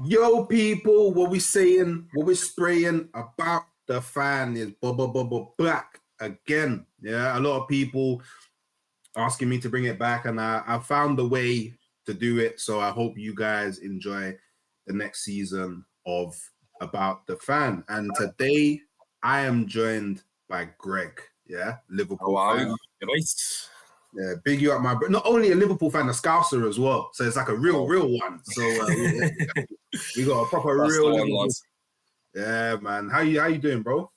Yo, people, what we saying, what we spraying about the fan is back again. Yeah, a lot of people asking me to bring it back, and I found the way to do it. So I hope you guys enjoy the next season of About the Fan. And today I am joined by Greg. Yeah, Liverpool fan. Right. Yeah, big you up, my bro. Not only a Liverpool fan, a Scouser as well. So it's like a real one. So we got a proper That's real the one, Liverpool. lads. Yeah, man. How you doing, bro?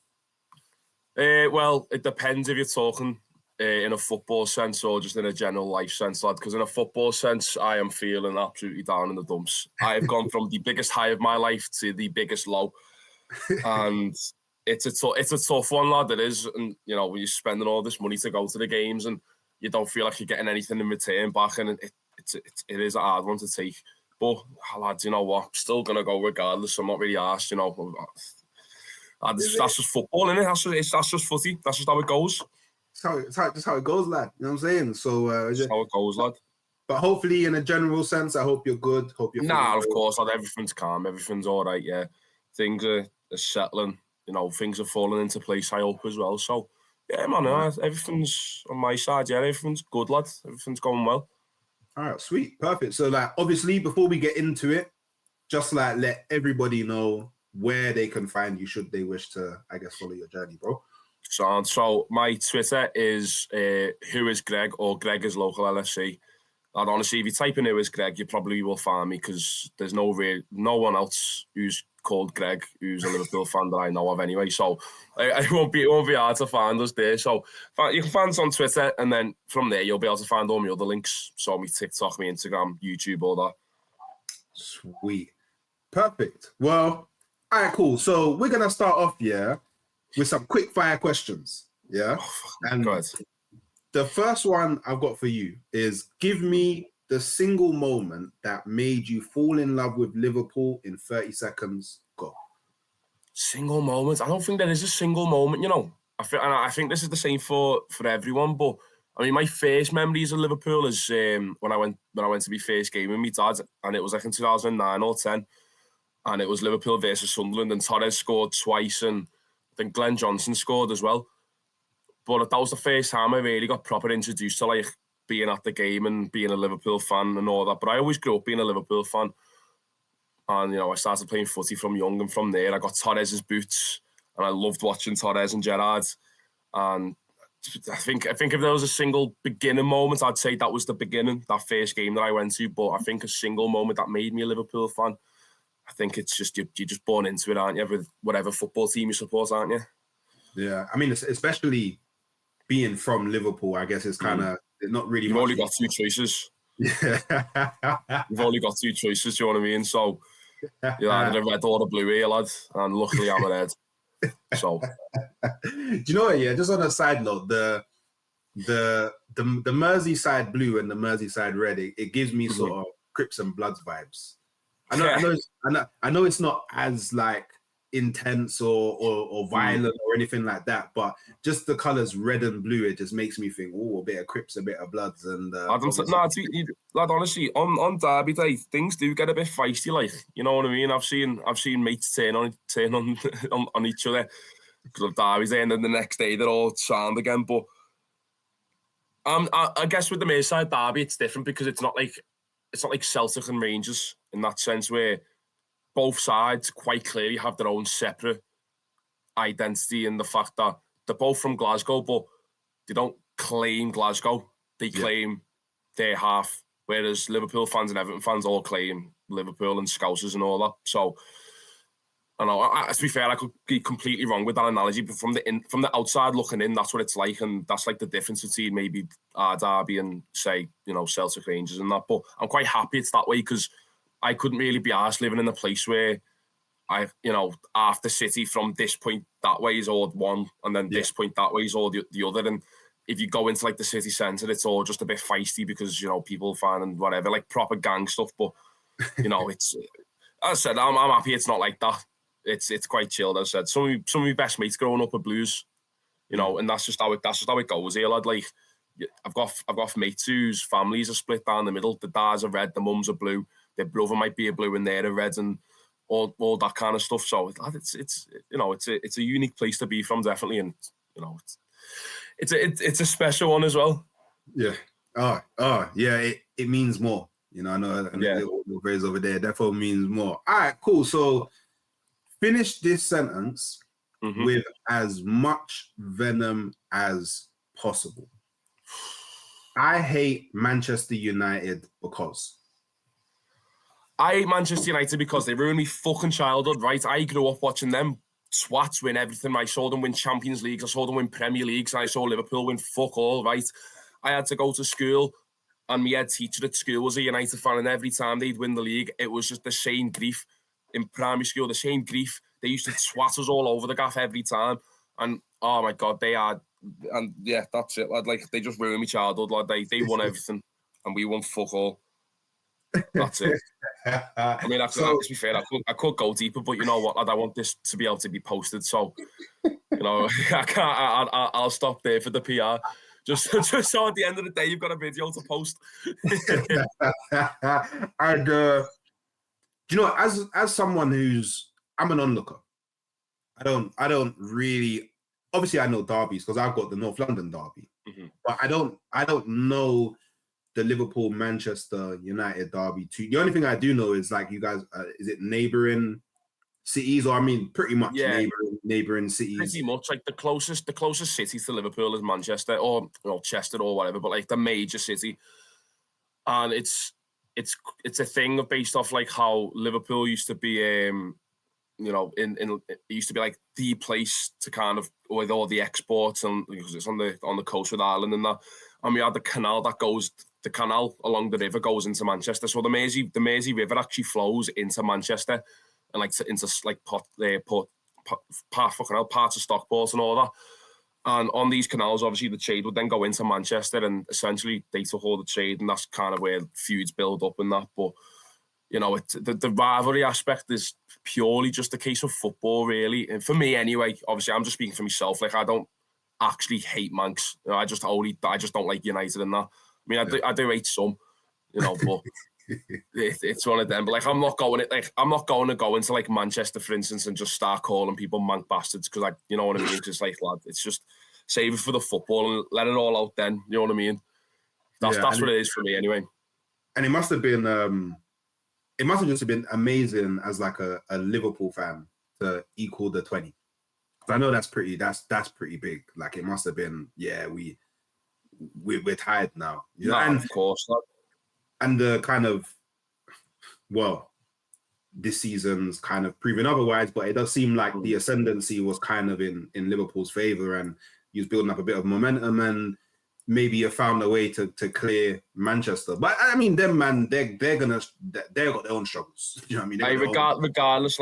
Well, it depends if you're talking in a football sense or just in a general life sense, lad. Because in a football sense, I am feeling absolutely down in the dumps. I've gone from the biggest high of my life to the biggest low, and it's a tough one, lad. It is, and you know when you're spending all this money to go to the games and you don't feel like you're getting anything in return back, and it is a hard one to take. But lads, you know what? I'm still gonna go regardless. I'm not really asked, you know. That's just football, innit? That's just footy. That's just how it goes. That's how it goes, lad. You know what I'm saying? So that's how it goes, lad. But hopefully, in a general sense, I hope you're good. Hope you're. Of course, lad. Everything's calm. Everything's all right. Yeah, things are settling. You know, things are falling into place. I hope as well. So, yeah, man. Everything's on my side. Yeah, everything's good, lad. Everything's going well. All right, sweet, perfect. So, like, obviously, before we get into it, just like let everybody know where they can find you should they wish to, I guess, follow your journey, bro. So my Twitter is who is Greg or GreggIsLocalLFC. And honestly, if you type in who is Greg, you probably will find me because there's no one else who's called Greg who's a Liverpool fan that I know of anyway. So it won't be hard to find us there. So you can find us on Twitter, and then from there you'll be able to find all my other links. So my TikTok, my Instagram, YouTube, all that. Sweet, perfect. Well. All right, cool. So we're going to start off, with some quick fire questions, And the first one I've got for you is give me the single moment that made you fall in love with Liverpool in 30 seconds. Go. Single moment? I don't think there is a single moment, you know. I think this is the same for everyone, but I mean, my first memories of Liverpool is when I went to my first game with my dad, and it was like in 2009 or 10. And it was Liverpool versus Sunderland, and Torres scored twice, and I think Glenn Johnson scored as well. But that was the first time I really got proper introduced to like being at the game and being a Liverpool fan and all that. But I always grew up being a Liverpool fan, and you know I started playing footy from young, and from there I got Torres's boots, and I loved watching Torres and Gerrard. And I think if there was a single beginning moment, I'd say that was the beginning, that first game that I went to. But I think a single moment that made me a Liverpool fan, I think it's just you're just born into it, aren't you? With whatever football team you support, aren't you? Yeah, I mean, especially being from Liverpool, I guess it's kind of not really. You've only got two choices. Yeah, you've only got two choices. Do you know what I mean? So you're either the red or the blue here, lad. And luckily, I'm a red. So, do you know what? Yeah, just on a side note, the Merseyside blue and the Merseyside red, it gives me sort of Crips and Bloods vibes. I know it's not as like intense or violent or anything like that, but just the colours red and blue, it just makes me think, oh, a bit of Crips, a bit of Bloods, and lad, honestly, on Derby Day, things do get a bit feisty, like, you know what I mean. I've seen mates turn on each other because of Derby Day, and then the next day they're all sound again. But I guess with the Merseyside Derby, it's different because it's not like Celtic and Rangers in that sense, where both sides quite clearly have their own separate identity, and the fact that they're both from Glasgow, but they don't claim Glasgow. They claim their half, whereas Liverpool fans and Everton fans all claim Liverpool and Scousers and all that. So, I know, to be fair, I could be completely wrong with that analogy, but from the outside looking in, that's what it's like, and that's like the difference between maybe our Derby and, say, you know, Celtic Rangers and that. But I'm quite happy it's that way, because I couldn't really be arsed living in a place where half the city from this point that way is all one, and then this point that way is all the other. And if you go into like the city centre, it's all just a bit feisty because, you know, people finding whatever, like proper gang stuff. But, you know, it's, as I said, I'm happy it's not like that. It's quite chilled, as I said. Some of my best mates growing up are Blues, you know, and that's just how it goes here, lad. Like, I've got mates whose families are split down the middle. The dads are red, the mums are blue. Their brother might be a blue and they're a red, and all that kind of stuff. So it's you know, it's a unique place to be from, definitely, and you know, it's a special one as well. Yeah. Yeah. It means more. You know, I know a little phrase over there. Therefore means more. All right, cool. So finish this sentence with as much venom as possible. I hate Manchester United because. I hate Manchester United because they ruined me fucking childhood, right? I grew up watching them twats win everything. I saw them win Champions Leagues, I saw them win Premier Leagues, and I saw Liverpool win fuck all, right? I had to go to school, and my head teacher at school was a United fan, and every time they'd win the league, it was just the same grief. In primary school, the same grief. They used to twat us all over the gaff every time. And, oh my God, they are... And, yeah, that's it, lad. Like, they just ruined my childhood, lad. They won everything, and we won fuck all. That's it. I mean, to be fair, I could go deeper, but you know what, lad? I want this to be able to be posted, so, you know, I'll stop there for the PR. Just so at the end of the day, you've got a video to post. And you know, as someone I'm an onlooker. I don't really. Obviously, I know derbies because I've got the North London derby, but I don't know the Liverpool Manchester United derby too. The only thing I do know is like you guys. Is it neighboring cities, or I mean, pretty much neighboring cities. Pretty much, like the closest city to Liverpool is Manchester or Chester or whatever, but like the major city, and it's a thing based off like how Liverpool used to be, you know, it used to be like the place to kind of with all the exports, and because it's on the coast with Ireland and that, and we had the canal along the river goes into Manchester, so the Mersey River actually flows into Manchester. And like into like parts of Stockport and all that. And on these canals, obviously, the trade would then go into Manchester, and essentially they took all the trade, and that's kind of where feuds build up and that. But you know, the rivalry aspect is purely just a case of football, really. And for me, anyway. Obviously, I'm just speaking for myself. Like, I don't actually hate Manx. You know, I just don't like United and that. I mean, I do hate some, you know, but. It's one of them, but like I'm not going to go into like Manchester, for instance, and just start calling people mank bastards because you know what I mean. Because like, lad, it's just save it for the football and let it all out. Then you know what I mean. That's what it is for me anyway. And it must have just been amazing as like a Liverpool fan to equal the 20. I know that's pretty big. Like it must have been, we're tired now. You know? And of course. And the kind of, this season's kind of proven otherwise, but it does seem like the ascendancy was kind of in Liverpool's favour, and he was building up a bit of momentum, and maybe you found a way to clear Manchester. But I mean, them man, they've got their own struggles. You know what I mean? Regardless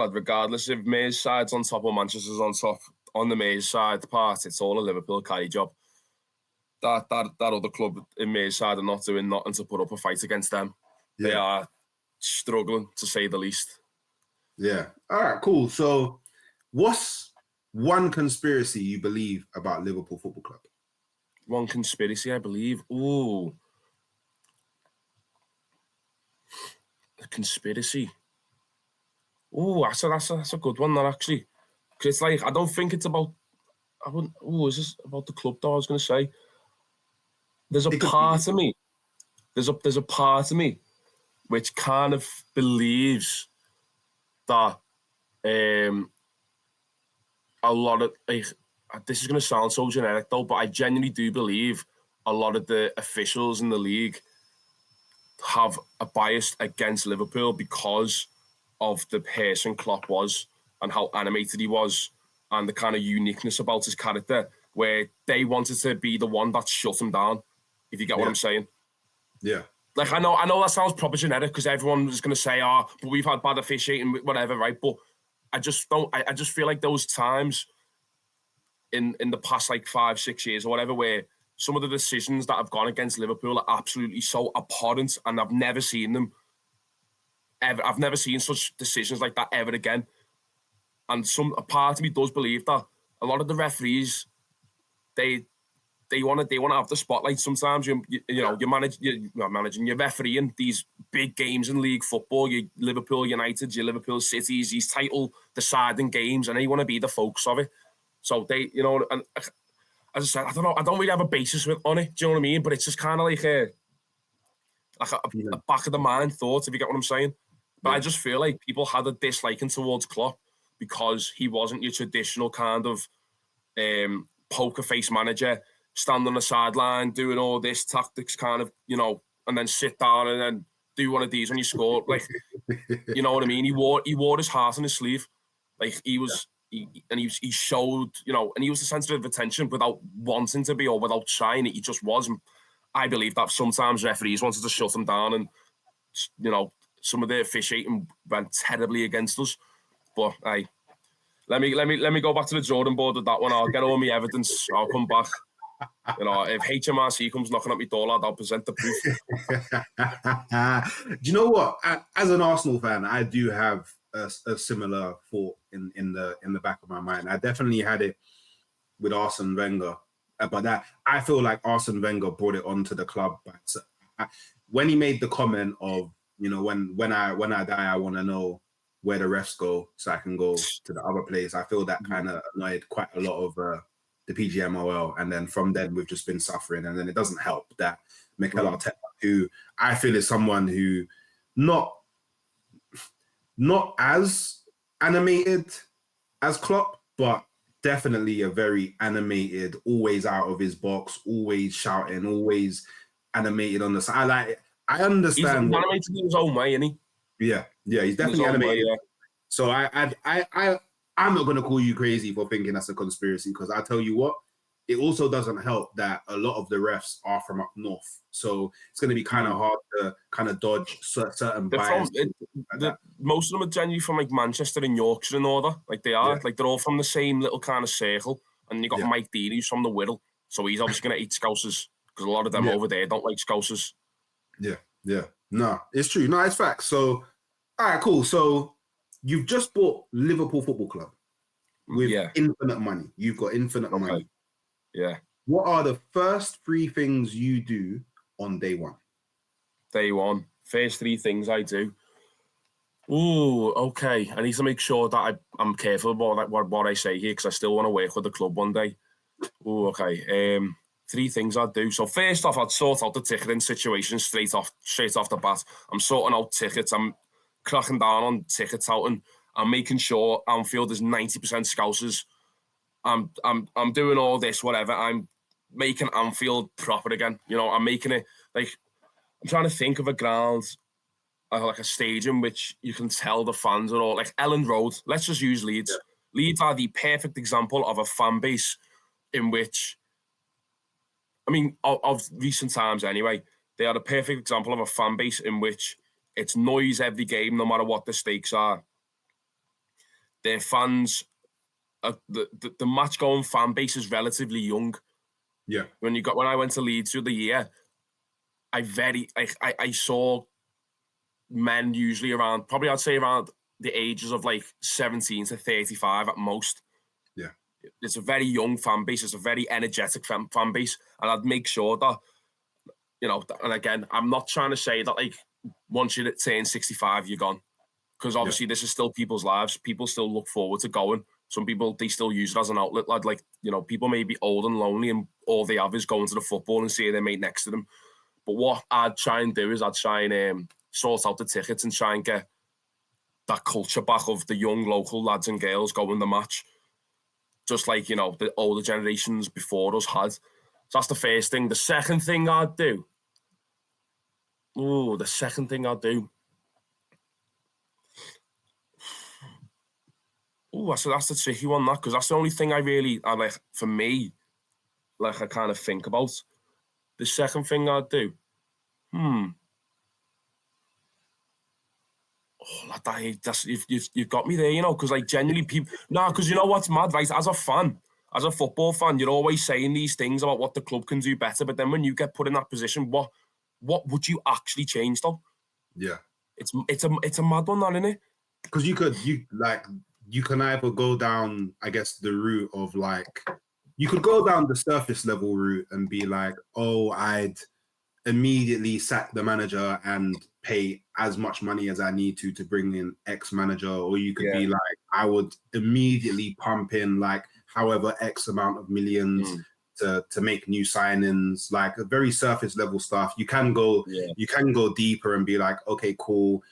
if May's side's on top or Manchester's on top, on the May's side part, it's all a Liverpool carry job. That other club in Merseyside are not doing nothing to put up a fight against them. Yeah. They are struggling, to say the least. Yeah. All right, cool. So what's one conspiracy you believe about Liverpool Football Club? One conspiracy I believe? Ooh. A conspiracy? Ooh, that's a good one, that actually. Because it's like, I don't think it's about... is this about the club, though, I was going to say? There's a part of me which kind of believes that a lot of, like, this is going to sound so generic though, but I genuinely do believe a lot of the officials in the league have a bias against Liverpool because of the person Klopp was and how animated he was and the kind of uniqueness about his character, where they wanted to be the one that shut him down. If you get what I'm saying. Yeah. Like, I know that sounds proper generic because everyone was going to say, but we've had bad officiating, whatever, right? But I just feel like those times in the past, like 5-6 years or whatever, where some of the decisions that have gone against Liverpool are absolutely so abhorrent, and I've never seen them ever. I've never seen such decisions like that ever again. And a part of me does believe that a lot of the referees, they want to have the spotlight. Sometimes you're managing, you're refereeing these big games in league football. Your Liverpool United, your Liverpool Cities, these title deciding games, and they want to be the focus of it. So they, and as I said, I don't know. I don't really have a basis on it. Do you know what I mean? But it's just kind of like a back of the mind thought, if you get what I'm saying. But I just feel like people had a disliking towards Klopp because he wasn't your traditional kind of poker face manager, stand on the sideline, doing all this tactics kind of, and then sit down and then do one of these when you score. Like, you know what I mean? He wore his heart on his sleeve. Like he showed, and he was the centre of attention without wanting to be or without trying it. He just was. And I believe that sometimes referees wanted to shut him down, and some of the officiating went terribly against us. But hey, let me go back to the Jordan board with that one. I'll get all my evidence. I'll come back. If HMRC comes knocking at my door, lad, I'll present the proof. Do you know what? As an Arsenal fan, I do have a similar thought in the back of my mind. I definitely had it with Arsene Wenger, but I feel like Arsene Wenger brought it onto the club. But when he made the comment of, when I die, I want to know where the refs go so I can go to the other place. I feel that kind of annoyed quite a lot of the PGMOL, and then from then we've just been suffering. And then it doesn't help that Mikel Arteta, who I feel is someone who not as animated as Klopp, but definitely a very animated, always out of his box, always shouting, always animated on the side. I understand. He's animated in his own way, isn't he? Yeah, he's definitely animated. Way, yeah. So I'm not going to call you crazy for thinking that's a conspiracy, because I tell you what, it also doesn't help that a lot of the refs are from up north. So it's going to be kind of hard to kind of dodge certain bias. Most of them are genuinely from like Manchester and Yorkshire and all that. Like they are. Yeah. Like they're all from the same little kind of circle. And you got Mike Dean, who's from the Wirral. So he's obviously going to eat Scousers, because a lot of them over there don't like Scousers. Yeah. No, it's true. No, it's facts. So, all right, cool. So you've just bought Liverpool Football Club with infinite money. You've got infinite money. Yeah. What are the first 3 things you do on day one? Day one. First 3 things I do. Ooh, okay. I need to make sure that I'm careful about what I say here, because I still want to work with the club one day. Ooh, okay. 3 things I'd do. So first off, I'd sort out the ticketing situation straight off the bat. I'm sorting out tickets. I'm cracking down on tickets out, and I'm making sure Anfield is 90% Scousers. I'm doing all this, whatever. I'm making Anfield proper again. I'm making it like, I'm trying to think of a ground, like a stadium, which you can tell the fans are all like Ellen Road. Let's just use Leeds. Yeah. Leeds are the perfect example of a fan base in which, I mean, of recent times anyway, they are a perfect example of a fan base in which it's noise every game, no matter what the stakes are. Their fans, the match-going fan base is relatively young. Yeah. When I went to Leeds through the year, I saw men usually around, probably I'd say around the ages of like 17 to 35 at most. Yeah. It's a very young fan base. It's a very energetic fan base. And I'd make sure that, and again, I'm not trying to say that like once you turn 65, you're gone. Because obviously this is still people's lives. People still look forward to going. Some people, they still use it as an outlet. Like, people may be old and lonely and all they have is going to the football and seeing their mate next to them. But what I'd try and do is I'd try and sort out the tickets and try and get that culture back of the young local lads and girls going the match. Just like, the older generations before us had. So that's the first thing. The second thing I'd do. So that's the tricky one, that, because that's the only thing I like, for me, like I kind of think about. The second thing I'd do. You've got me there, because like genuinely people. Because you know what's mad, right? As a football fan, you're always saying these things about what the club can do better, but then when you get put in that position, what would you actually change though? Yeah, it's a mad one, that, isn't it? Because you can either go down, I guess, the route of like you could go down the surface level route and be like, oh, I'd immediately sack the manager and pay as much money as I need to bring in X manager. Or you could be like, I would immediately pump in like however X amount of millions to make new signings, like a very surface level stuff. You can go deeper and be like, okay, cool.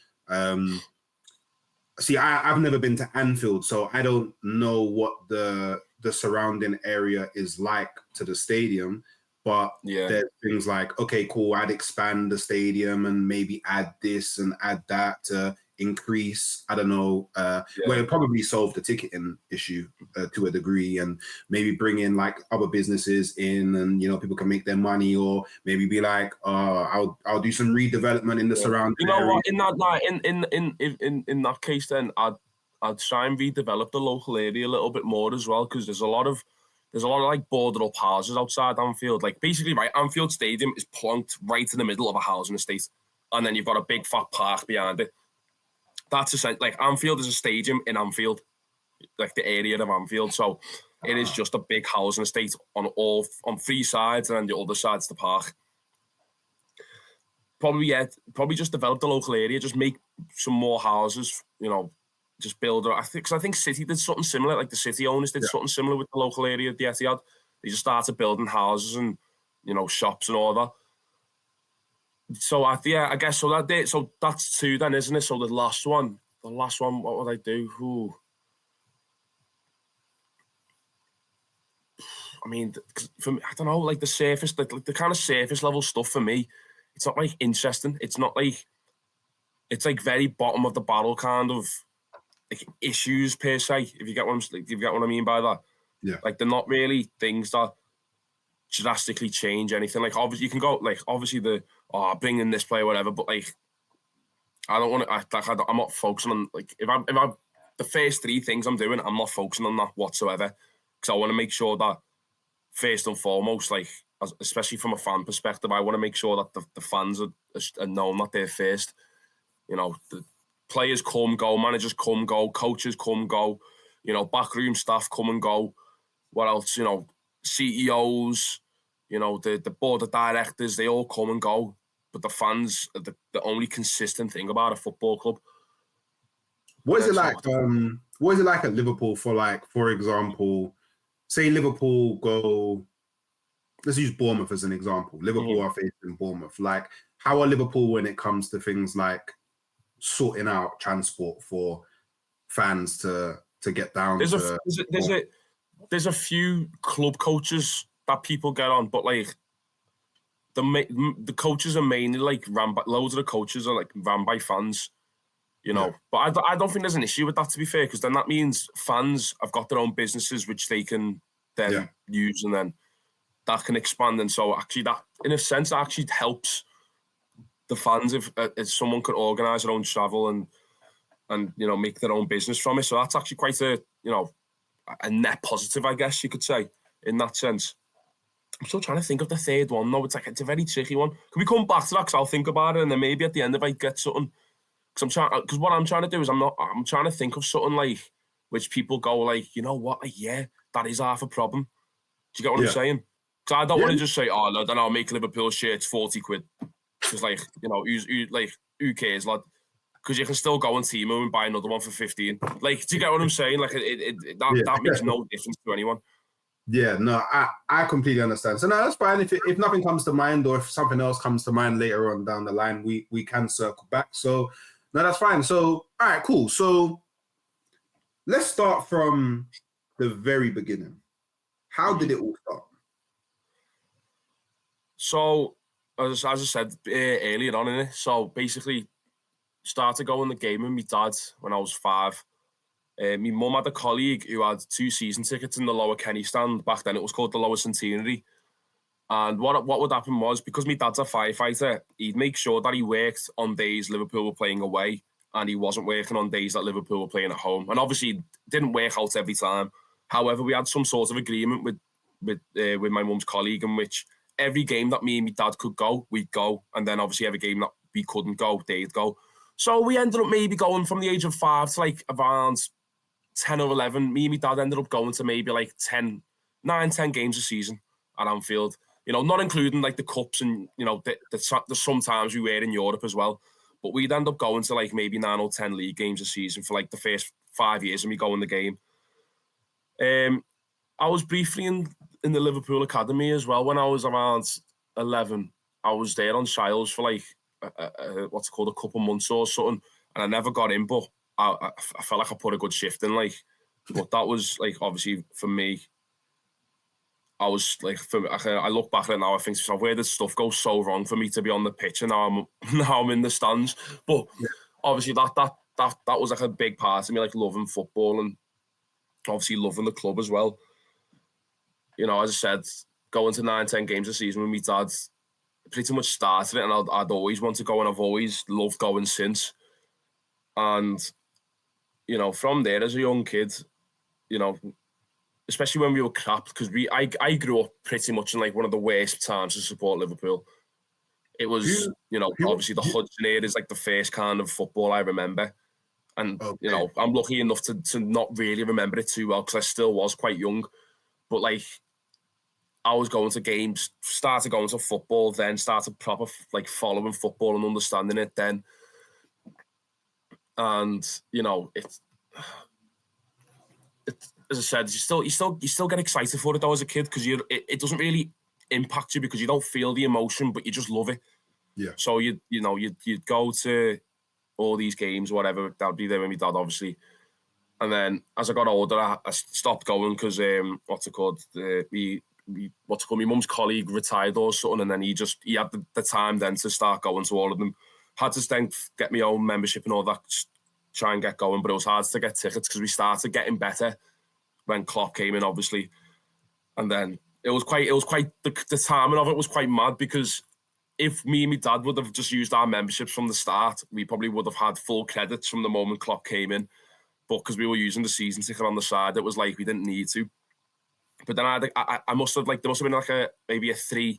See, I've never been to Anfield, so I don't know what the surrounding area is like to the stadium. But there's things like, okay, cool, I'd expand the stadium and maybe add this and add that to increase, I don't know, well, it'll probably solve the ticketing issue to a degree, and maybe bring in like other businesses in, and, you know, people can make their money, or maybe be like, I'll do some redevelopment in the surrounding You know area. what? In that case, then I'd try and redevelop the local area a little bit more as well, because there's a lot of like boarded up houses outside Anfield. Like basically, right, Anfield Stadium is plonked right in the middle of a housing estate, and then you've got a big fat park behind it. That's essentially like Anfield is a stadium in Anfield, like the area of Anfield. So it is just a big housing estate on 3 sides, and then the other side's the park. Probably just develop the local area, just make some more houses, you know, just build. I think City did something similar, like the City owners did something similar with the local area of the Etihad. They just started building houses and, you know, shops and all that. So I guess so that's 2 then, isn't it? So the last one, what would I do? Ooh. I mean, for me, I don't know, like the surface, the kind of surface level stuff for me, it's not like interesting. It's not like, it's like very bottom of the barrel kind of like issues per se. If you get what I mean by that, like they're not really things that drastically change anything. Like obviously you can go like obviously bring in this player, whatever, but like I don't want to. I'm not focusing on like if I'm the first 3 things I'm doing, I'm not focusing on that whatsoever, because I want to make sure that first and foremost, like especially from a fan perspective, I want to make sure that the fans are known that they're first. You know, the players come, go, managers come, go, coaches come, go, you know, backroom staff come and go. What else? You know, CEOs, you know, the board of directors, they all come and go. But the fans are the only consistent thing about a football club. What is it like? What is it like at Liverpool for example, say Liverpool go, let's use Bournemouth as an example. Liverpool are facing Bournemouth. Like, how are Liverpool when it comes to things like sorting out transport for fans to get down? There's a few club coaches that people get on, but like the coaches are mainly like loads of the coaches are like ran by fans, you know. But I don't think there's an issue with that, to be fair, because then that means fans have got their own businesses which they can then use, and then that can expand. And so actually that, in a sense, that actually helps the fans if someone can organise their own travel and you know, make their own business from it. So that's actually quite a, you know, a net positive, I guess you could say, in that sense. I'm still trying to think of the third one, though. It's a very tricky one. Can we come back to that? Because I'll think about it, and then maybe at the end if I get something. Because what I'm trying to do is I'm trying to think of something like which people go like, you know what, that is half a problem. Do you get what I'm saying? Because I don't want to just say, oh, no, then I'll make Liverpool shirts 40 quid. Because, like, you know, who cares, lad? Because you can still go on Temu and buy another one for 15. Like, do you get what I'm saying? Like, that makes no difference to anyone. Yeah, no, I completely understand. So no, that's fine. If nothing comes to mind, or if something else comes to mind later on down the line, we can circle back. So no, that's fine. So all right, cool. So let's start from the very beginning. How did it all start? So as I said earlier on in it, so basically started going the game with my dad when I was 5. My mum had a colleague who had 2 season tickets in the Lower Kenny stand. Back then it was called the Lower Centenary. And what would happen was, because my dad's a firefighter, he'd make sure that he worked on days Liverpool were playing away, and he wasn't working on days that Liverpool were playing at home. And obviously it didn't work out every time. However, we had some sort of agreement with my mum's colleague in which every game that me and my dad could go, we'd go. And then obviously every game that we couldn't go, they'd go. So we ended up maybe going from the age of 5 to like around 10 or 11. Me and my dad ended up going to maybe like 10 9-10 games a season at Anfield. You know, not including like the cups and, you know, the sometimes we were in Europe as well. But we'd end up going to like maybe 9 or 10 league games a season for like the first 5 years and we go in the game. I was briefly in the Liverpool Academy as well when I was around 11. I was there on trials for like, what's it called, a couple months or something. And I never got in, but I felt like I put a good shift in, like. But that was, like, obviously, for me, I was, like, I look back at it now, I think to myself, where did stuff go so wrong for me to be on the pitch and now I'm in the stands? But obviously that was, like, a big part of me, like, loving football and obviously loving the club as well. You know, as I said, going to 9-10 games a season with my dad pretty much started it, and I'd always want to go, and I've always loved going since. And, you know, from there as a young kid, you know, especially when we were crap, because I grew up pretty much in like one of the worst times to support Liverpool. It was, you know, obviously the Hudson era is like the first kind of football I remember. And, you know, I'm lucky enough to not really remember it too well because I still was quite young. But like, I was going to games, started going to football, then started proper like following football and understanding it then. And, you know, it's as I said, you still get excited for it though as a kid because it doesn't really impact you because you don't feel the emotion, but you just love it. Yeah. So you'd go to all these games, whatever. That'd be there with my dad, obviously. And then as I got older, I stopped going because my mum's colleague retired or something, and then he had the time then to start going to all of them. Had to then get my own membership and all that, try and get going, but it was hard to get tickets because we started getting better when Klopp came in, obviously. And then it was quite the timing of it was quite mad because if me and my dad would have just used our memberships from the start, we probably would have had full credits from the moment Klopp came in. But because we were using the season ticket on the side, it was like we didn't need to. But then I must have there must have been like maybe a 3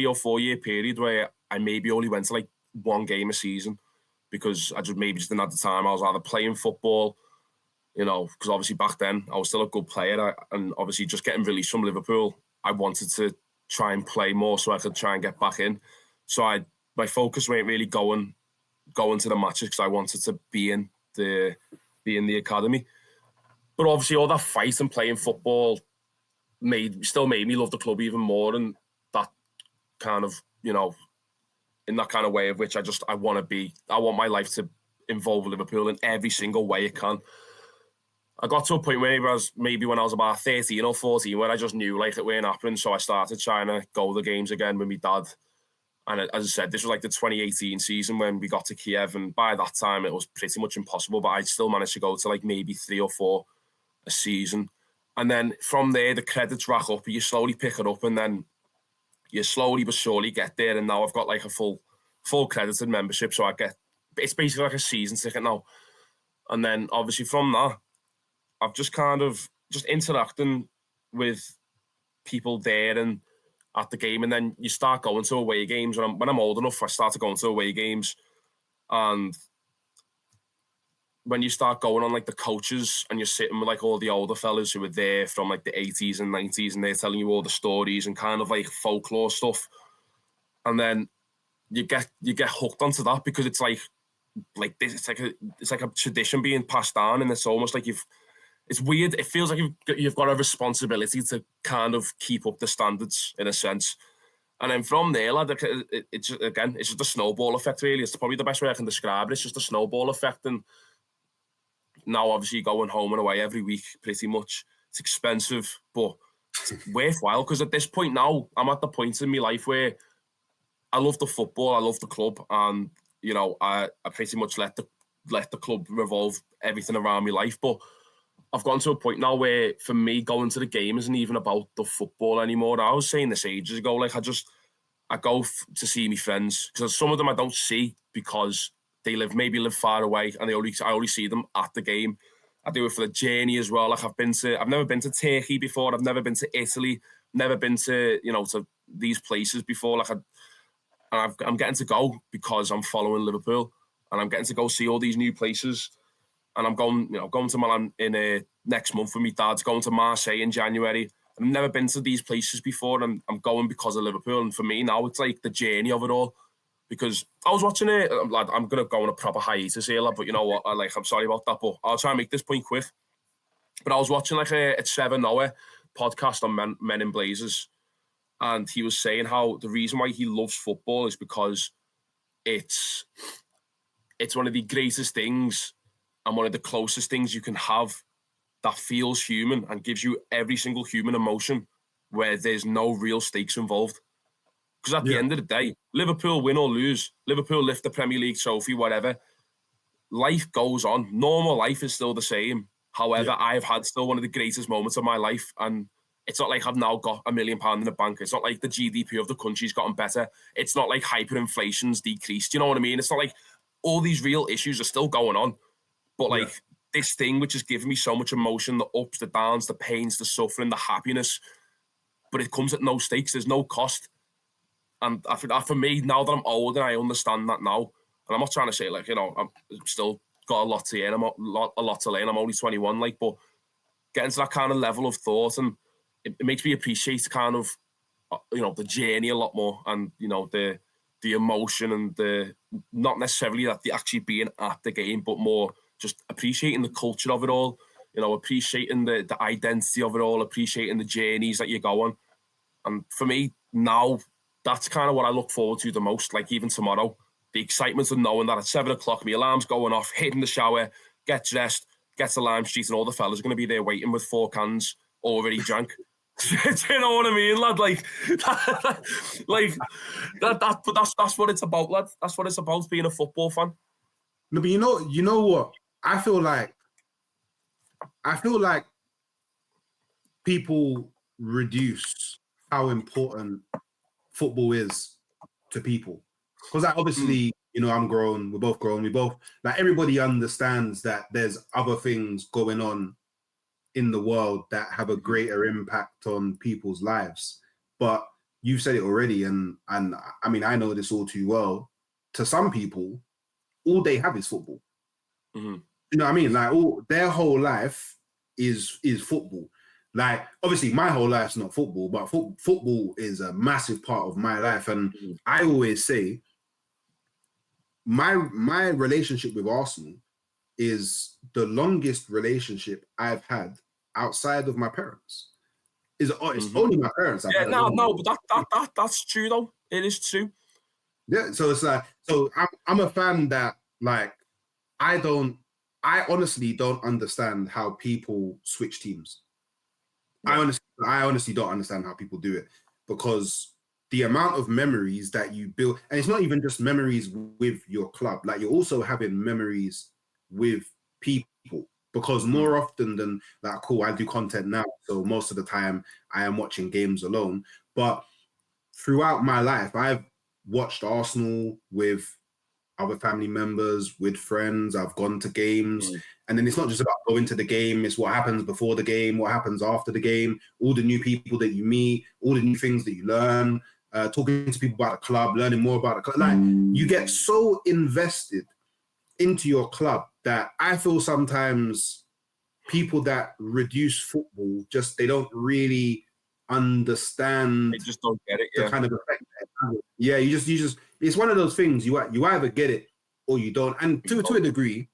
or 4 year period where I maybe only went to like one game a season because I just didn't have the time. I was either playing football, you know, because obviously back then I was still a good player, and obviously just getting released from Liverpool, I wanted to try and play more so I could try and get back in. So my focus weren't really going to the matches because I wanted to be in the academy. But obviously all that fight and playing football still made me love the club even more, and that kind of, you know, in that kind of way of which I want my life to involve Liverpool in every single way it can. I got to a point where maybe when I was about 13 or 14 where I just knew like it weren't happening, so I started trying to go to the games again with my dad. And as I said, this was like the 2018 season when we got to Kiev, and by that time it was pretty much impossible, but I still managed to go to like maybe 3 or 4 a season. And then from there, the credits rack up, you slowly pick it up, and then you slowly but surely get there. And now I've got like a full credited membership, so it's basically like a season ticket now. And then obviously from that, I've just kind of just interacting with people there and at the game, and then you start going to away games. When I'm old enough, I started going to away games, and when you start going on like the coaches and you're sitting with like all the older fellas who were there from like the 80s and 90s, and they're telling you all the stories and kind of like folklore stuff, and then you get hooked onto that because it's like this. It's like a tradition being passed down, and it's almost like it's weird. It feels like you've got a responsibility to kind of keep up the standards in a sense. And then from there, like, it's just a snowball effect, really. It's probably the best way I can describe it. It's just a snowball effect. And now, obviously, going home and away every week, pretty much, it's expensive, but it's worthwhile. Because at this point now, I'm at the point in my life where I love the football, I love the club, and, you know, I pretty much let the club revolve everything around my life. But I've gotten to a point now where, for me, going to the game isn't even about the football anymore. I was saying this ages ago. Like, I go to see my friends because some of them I don't see because they live far away, and I only see them at the game. I do it for the journey as well. Like, I've never been to Turkey before. I've never been to Italy. Never been to, you know, to these places before. Like, I'm getting to go because I'm following Liverpool, and I'm getting to go see all these new places. And I'm going to Milan in next month with my dad, going to Marseille in January, I've never been to these places before, and I'm going because of Liverpool. And for me now, it's like the journey of it all. Because I was watching it, lad, I'm going to go on a proper hiatus here, lad, but you know what? I'm sorry about that, but I'll try and make this point quick. But I was watching like a YNWA podcast on Men in Blazers, and he was saying how the reason why he loves football is because it's one of the greatest things and one of the closest things you can have that feels human and gives you every single human emotion where there's no real stakes involved. Because at the end of the day, Liverpool win or lose, Liverpool lift the Premier League trophy, whatever, life goes on. Normal life is still the same. However, I've had still one of the greatest moments of my life, and it's not like I've now got £1 million in the bank. It's not like the GDP of the country's gotten better. It's not like hyperinflation's decreased. You know what I mean? It's not like all these real issues are still going on. But like this thing which has given me so much emotion, the ups, the downs, the pains, the suffering, the happiness, but it comes at no stakes. There's no cost. And for me, now that I'm older, I understand that now. And I'm not trying to say, like, you know, I'm still got a lot to learn. A lot to learn. I'm only 21, like, but getting to that kind of level of thought, and it makes me appreciate kind of, you know, the journey a lot more, and, you know, the emotion, and the not necessarily that the actually being at the game, but more just appreciating the culture of it all, you know, appreciating the identity of it all, appreciating the journeys that you go on. And for me now, that's kind of what I look forward to the most. Like even tomorrow, the excitement of knowing that at 7 o'clock, my alarm's going off, hit in the shower, get dressed, get to Lime Street, and all the fellas are going to be there waiting with 4 cans already drank. Do you know what I mean, lad? That's what it's about, lad. That's what it's about, being a football fan. No, but you know what? I feel like people reduce how important football is to people, because like, obviously, you know, I'm grown. We're both grown. We both, like, everybody understands that there's other things going on in the world that have a greater impact on people's lives. But you've said it already, and I mean, I know this all too well. To some people, all they have is football. Mm-hmm. You know what I mean? Like, all their whole life is football. Like, obviously, my whole life's not football, but football is a massive part of my life. And I always say, my relationship with Arsenal is the longest relationship I've had outside of my parents. It's only my parents. But that's true though. It is true. Yeah, so it's like, so I'm a fan that, like, I honestly don't understand how people switch teams. Yeah. I honestly don't understand how people do it, because the amount of memories that you build, and it's not even just memories with your club, like you're also having memories with people, because more often than, like, cool, I do content now, so most of the time I am watching games alone, but throughout my life, I've watched Arsenal with other family members, with friends. I've gone to games. And then it's not just about going to the game. It's what happens before the game, what happens after the game, all the new people that you meet, all the new things that you learn, talking to people about the club, learning more about the club. Like, you get so invested into your club that I feel sometimes people that reduce football, they don't really understand. They just don't get it. The kind of effect. Yeah, you just. It's one of those things. You either get it or you don't. And to a degree,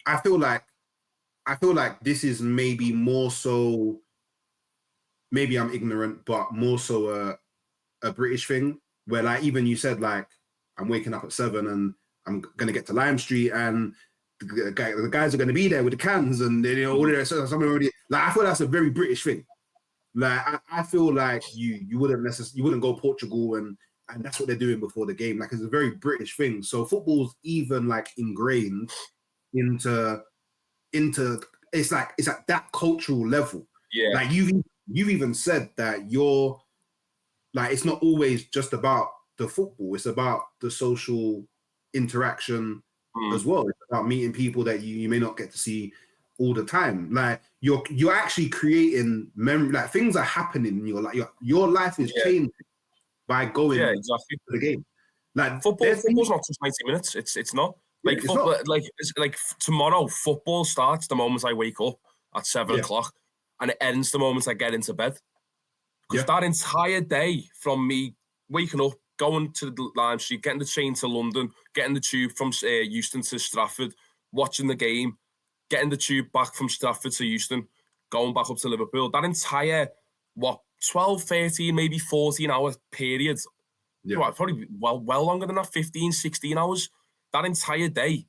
I feel like this is maybe more so. Maybe I'm ignorant, but more so a British thing, where, like, even you said, like, I'm waking up at 7 and I'm gonna get to Lime Street, and the guys are gonna be there with the cans, and, you know, all of that. Something already. Like, I feel that's a very British thing. Like, I feel like you wouldn't go Portugal and that's what they're doing before the game. Like, it's a very British thing. So football's even, like, ingrained into it's like that cultural level. Yeah. Like, you've even said that you're, like, it's not always just about the football. It's about the social interaction as well. It's about meeting people that you may not get to see all the time. Like, you're actually creating memory. Like, things are happening in your life. Your life is changing by going to the game. Like, football's not just 90 minutes. It's not. Like, it's football, not. like tomorrow, football starts the moment I wake up at 7 o'clock. and it ends the moment I get into bed. Because that entire day from me waking up, going to the Lime Street, getting the train to London, getting the tube from Euston to Stratford, watching the game, getting the tube back from Stratford to Euston, going back up to Liverpool, that entire, 12, 13, maybe 14-hour period, probably well longer than that, 15, 16 hours, that entire day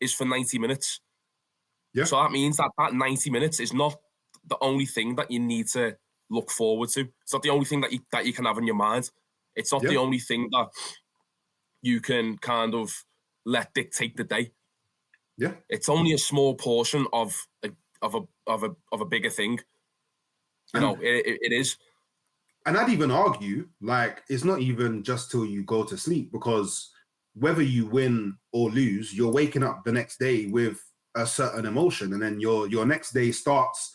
is for 90 minutes. Yeah. So that means that 90 minutes is not the only thing that you need to look forward to. It's not the only thing that you can have in your mind. It's not the only thing that you can kind of let dictate the day. Yeah, it's only a small portion of a bigger thing. It is. And I'd even argue, like, it's not even just till you go to sleep, because whether you win or lose, you're waking up the next day with a certain emotion, and then your next day starts.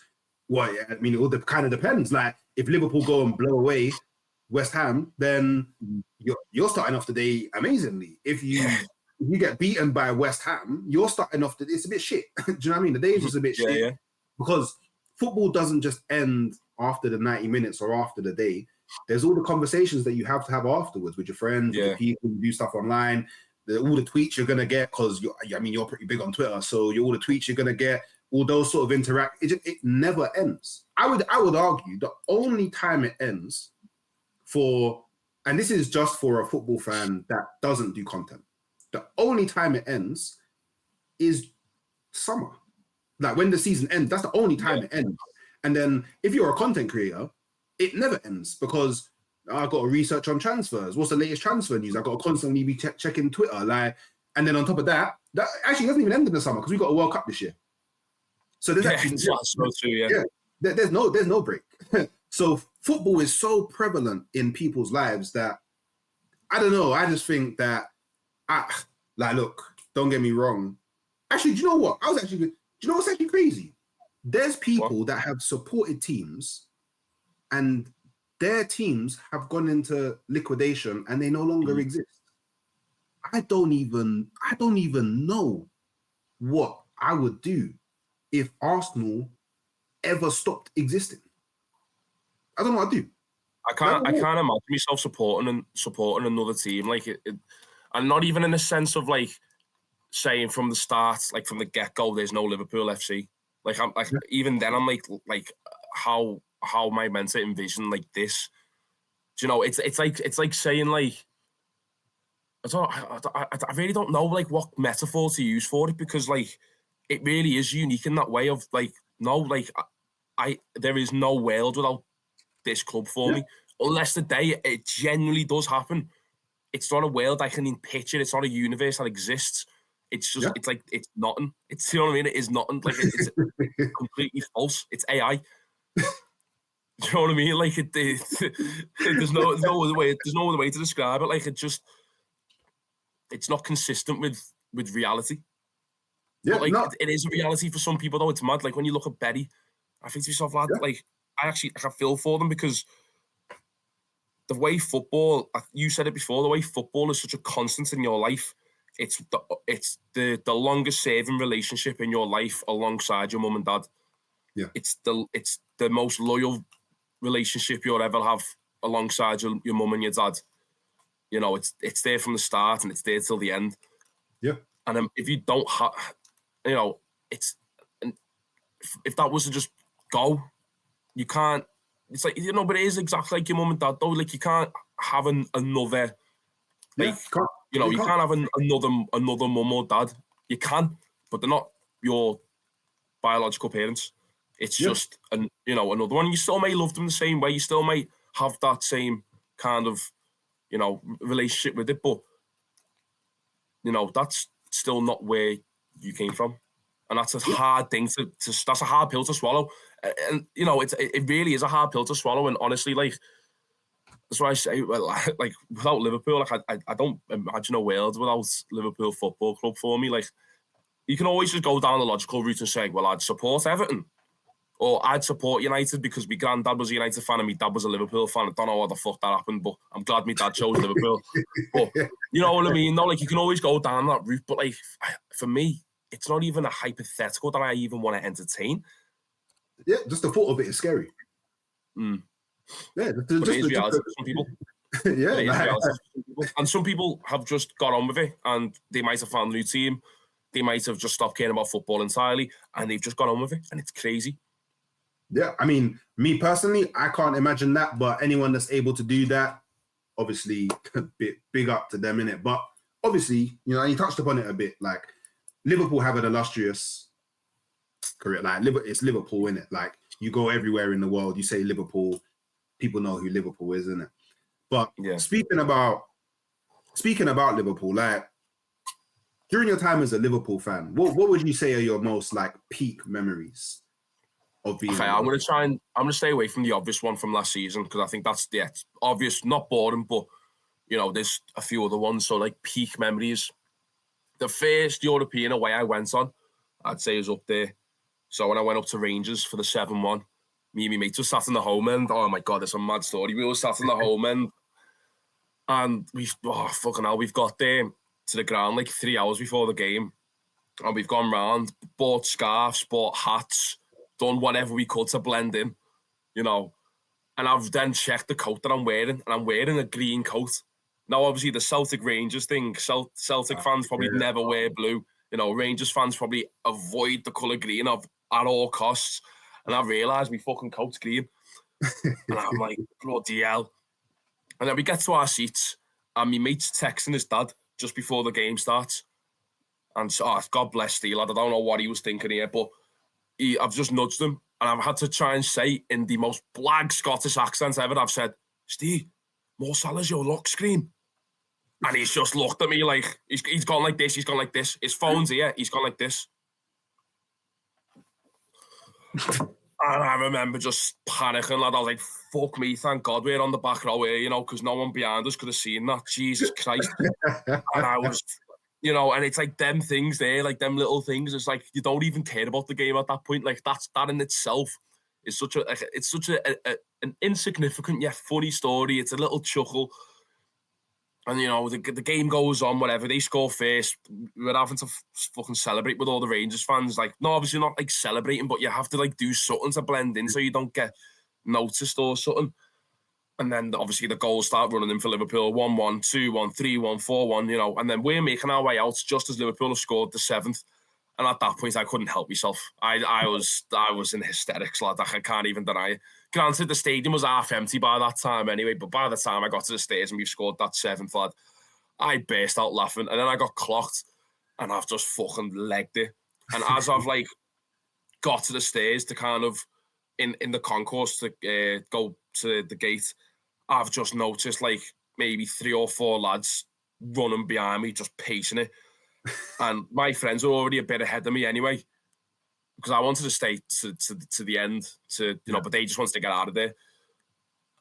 Well, I mean, it all kind of depends. Like, if Liverpool go and blow away West Ham, then you're starting off the day amazingly. If you get beaten by West Ham, you're starting off it's a bit shit. Do you know what I mean? The day's just a bit shit. Yeah. Because football doesn't just end after the 90 minutes or after the day. There's all the conversations that you have to have afterwards with your friends, with your people, you do stuff online, all the tweets you're going to get, because you're pretty big on Twitter, so all the tweets you're going to get, all those sort of it never ends. I would argue the only time it ends and this is just for a football fan that doesn't do content, the only time it ends is summer. Like, when the season ends, that's the only time it ends. And then if you're a content creator, it never ends, because I've got to research on transfers. What's the latest transfer news? I've got to constantly be checking Twitter. And then on top of that actually doesn't even end in the summer, because we've got a World Cup this year. So there's there's no break. So football is so prevalent in people's lives that, I don't know, I just think that, look, don't get me wrong. Actually, do you know what? Do you know what's actually crazy? There's people that have supported teams and their teams have gone into liquidation and they no longer exist. I don't even know what I would do if Arsenal ever stopped existing. I don't know what I'd do. I can't imagine myself supporting another team, and not even in the sense of saying from the start, from the get-go, there's no Liverpool FC. Even then, I'm how am I meant to envision this? Do you know? It's like saying I really don't know what metaphor to use for it, because it really is unique in that way of there is no world without this club for me, unless the day it genuinely does happen. It's not a world I can picture. It's not a universe that exists. It's just it's nothing. It's, you know what I mean? It is nothing. It's completely false. It's AI. Do you know what I mean? There's no other way. There's no other way to describe it. It's not consistent with reality. Yeah, but it is a reality for some people though. It's mad. When you look at Betty, I think to myself, lad, I feel for them, because the way football, you said it before, the way football is such a constant in your life. It's the longest serving relationship in your life alongside your mum and dad. Yeah, it's the most loyal relationship you'll ever have alongside your mum and your dad. You know, it's there from the start and it's there till the end. Yeah, and if you don't have, you know, if that was to just go, you can't. It's but it is exactly like your mum and dad though. You can't have another. You can't have another mum or dad. You can, but they're not your biological parents. It's just another one. You still may love them the same way. You still may have that same kind of relationship with it, but that's still not where you came from, and that's a hard thing to that's a hard pill to swallow. And it really is a hard pill to swallow. And honestly, that's why I say, without Liverpool, I don't imagine a world without Liverpool Football Club for me. You can always just go down the logical route and say, well, I'd support Everton, or I'd support United because my granddad was a United fan and my dad was a Liverpool fan. I don't know how the fuck that happened, but I'm glad my dad chose Liverpool. But you know what I mean? No, you can always go down that route, but for me, it's not even a hypothetical that I even want to entertain. Yeah, just the thought of it is scary. Mm. Yeah, But it is reality for some people. Yeah, It is reality for some people. And some people have just got on with it, and they might have found a new team. They might have just stopped caring about football entirely, and they've just got on with it, and it's crazy. Yeah, I mean, me personally, I can't imagine that, but anyone that's able to do that, obviously, big up to them, innit? But obviously, you know, and you touched upon it a bit, like, Liverpool have an illustrious career. Like, it's Liverpool, innit? Like, you go everywhere in the world, you say Liverpool, people know who Liverpool is, innit? But speaking about Liverpool, like, during your time as a Liverpool fan, what would you say are your most, like, peak memories of being? Okay, I'm gonna stay away from the obvious one from last season, because I think that's obvious, not boring, but you know, there's a few other ones. So like peak memories. The first European away I went on, I'd say is up there. So when I went up to Rangers for the 7-1, me and my mates were sat in the home end. Oh my God, it's a mad story. We were sat in the home end, and we've got there to the ground like 3 hours before the game, and we've gone round, bought scarves, bought hats, done whatever we could to blend in, you know. And I've then checked the coat that I'm wearing, and I'm wearing a green coat. Now, obviously, the Celtic Rangers thing, Celtic fans probably never wear blue. You know, Rangers fans probably avoid the colour green at all costs. And I realised my fucking coat's green. And I'm like, bloody hell. And then we get to our seats, and my mate's texting his dad just before the game starts. And so, God bless Steve, lad. I don't know what he was thinking here, but I've just nudged him, and I've had to try and say in the most blag Scottish accent ever, I've said, Steve, Mo Salah's your lock screen. And he's just looked at me like, he's gone like this, His phone's here, he's gone like this. And I remember just panicking, lad. I was like, fuck me, thank God we're on the back row here, you know, because no one behind us could have seen that. Jesus Christ. And I was, you know, and it's like them things there, like them little things. It's like you don't even care about the game at that point. Like that in itself is such an insignificant yet funny story. It's a little chuckle. And, you know, the game goes on, whatever. They score first. We're having to fucking celebrate with all the Rangers fans. Like, no, obviously not, like, celebrating, but you have to, like, do something to blend in so you don't get noticed or something. And then, obviously, the goals start running in for Liverpool. 1-1, 2-1, 3-1, 4-1, you know. And then we're making our way out just as Liverpool have scored the 7th. And at that point, I couldn't help myself. I was in hysterics, lad. I can't even deny it. Granted, the stadium was half empty by that time anyway, but by the time I got to the stairs and we've scored that 7th, lad, I burst out laughing. And then I got clocked, and I've just fucking legged it. And as I've, like, got to the stairs to kind of, in the concourse to go to the gate, I've just noticed, like, maybe 3 or 4 lads running behind me, just pacing it. And my friends were already a bit ahead of me anyway, because I wanted to stay to the end, but they just wanted to get out of there.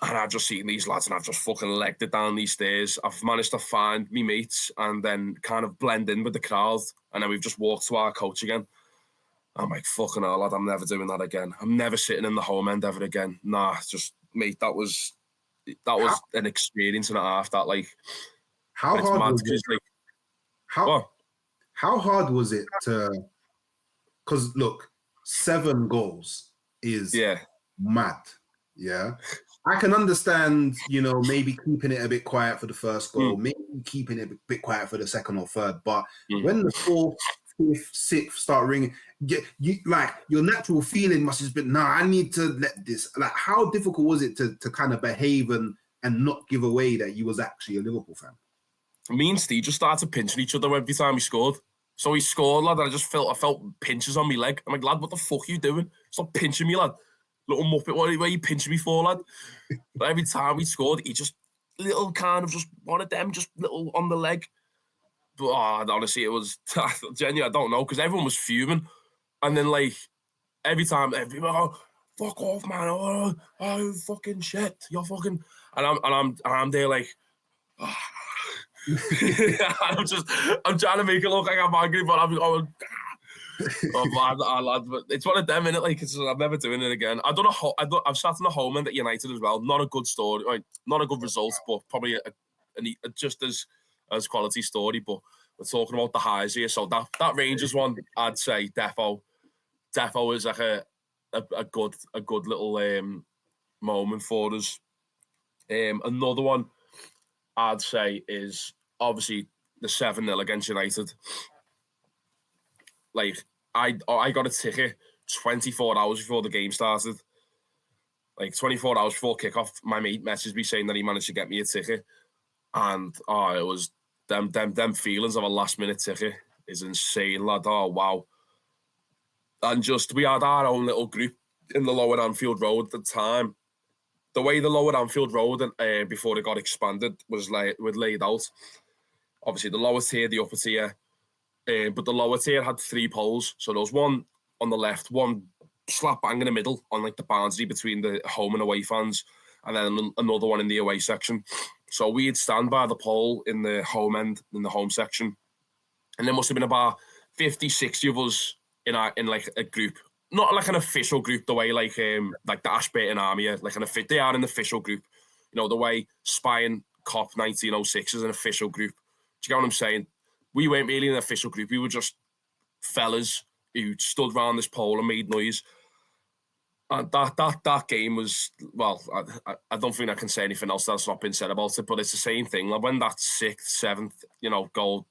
And I've just seen these lads, and I've just fucking legged it down these stairs. I've managed to find me mates and then kind of blend in with the crowd. And then we've just walked to our coach again. I'm like, fucking hell, lad, I'm never doing that again. I'm never sitting in the home end ever again. Nah, just, mate, that was an experience and a half. That, like, how hard was it? Like, how hard was it to? Because look, 7 goals is mad. Yeah, I can understand, you know, maybe keeping it a bit quiet for the first goal, maybe keeping it a bit quiet for the second or third. But when the 4th, 5th, 6th start ringing, you like your natural feeling must have been, I need to let this. Like, how difficult was it to kind of behave and not give away that you was actually a Liverpool fan? Me and Steve just started pinching each other every time he scored. So he scored, lad, and I felt pinches on my leg. I'm like, lad, what the fuck are you doing? Stop pinching me, lad. Little muppet, what are you pinching me for, lad? But every time he scored, he just, little kind of just one of them, just little on the leg. But honestly, it was, genuinely, I don't know, because everyone was fuming. And then, like, every time, everyone, fuck off, man. Oh, fucking shit. You're fucking, and I'm there like, I'm trying to make it look like I'm angry, but I'm going, lad, but it's one of them, innit? Like, I'm never doing it again. I've sat in the home end at United as well. Not a good story, like, not a good result, but probably a just as quality story. But we're talking about the highs here. So that Rangers one, I'd say defo is like a a good little moment for us. Another one I'd say is obviously the 7-0 against United. Like, I got a ticket 24 hours before the game started. Like, 24 hours before kickoff, my mate messaged me saying that he managed to get me a ticket. And, it was them feelings of a last-minute ticket is insane, lad. Oh, wow. And just, we had our own little group in the Lower Anfield Road at the time. The way the Lower Anfield Road, before it got expanded, was laid out. Obviously, the lower tier, the upper tier. But the lower tier had 3 poles. So there was one on the left, one slap bang in the middle on like the boundary between the home and away fans, and then another one in the away section. So we'd stand by the pole in the home end, in the home section. And there must have been about 50, 60 of us in like a group. Not like an official group, the way like the Ashburton Army are, like they are an official group. You know, the way Spying Cop 1906 is an official group. Do you get what I'm saying? We weren't really an official group. We were just fellas who stood around this pole and made noise. And that game was, well, I don't think I can say anything else that's not been said about it, but it's the same thing. Like when that 6th, 7th, goal,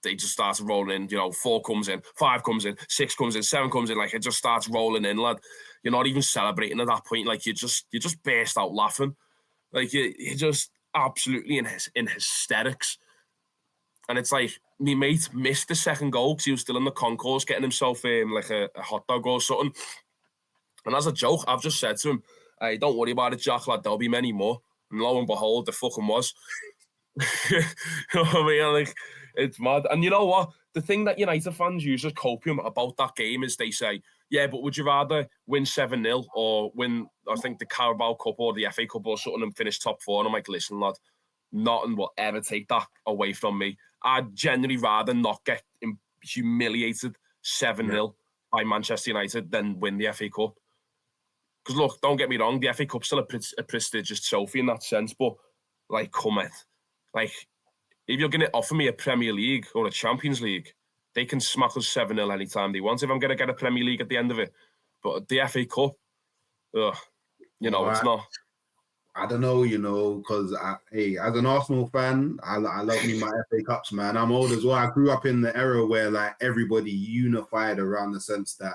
they just started rolling in, 4 comes in, 5 comes in, 6 comes in, 7 comes in, like it just starts rolling in, lad. You're not even celebrating at that point. Like you just burst out laughing. Like you're just absolutely in hysterics. And it's like, my mate missed the second goal because he was still in the concourse getting himself like a hot dog or something. And as a joke, I've just said to him, hey, don't worry about it, Jack, lad, there'll be many more. And lo and behold, there fucking was. You know what I mean? Like, it's mad. And you know what? The thing that United fans use as copium about that game is they say, yeah, but would you rather win 7-0 or win, I think, the Carabao Cup or the FA Cup or something and finish top 4? And I'm like, listen, lad, nothing will ever take that away from me. I'd generally rather not get humiliated 7-0 by Manchester United than win the FA Cup. Because look, don't get me wrong, the FA Cup's still a prestigious trophy in that sense, but like, come on. Like, if you're going to offer me a Premier League or a Champions League, they can smack us 7-0 anytime they want if I'm going to get a Premier League at the end of it. But the FA Cup, it's not. I don't know, because as an Arsenal fan, I love me my FA Cups, man. I'm old as well. I grew up in the era where like everybody unified around the sense that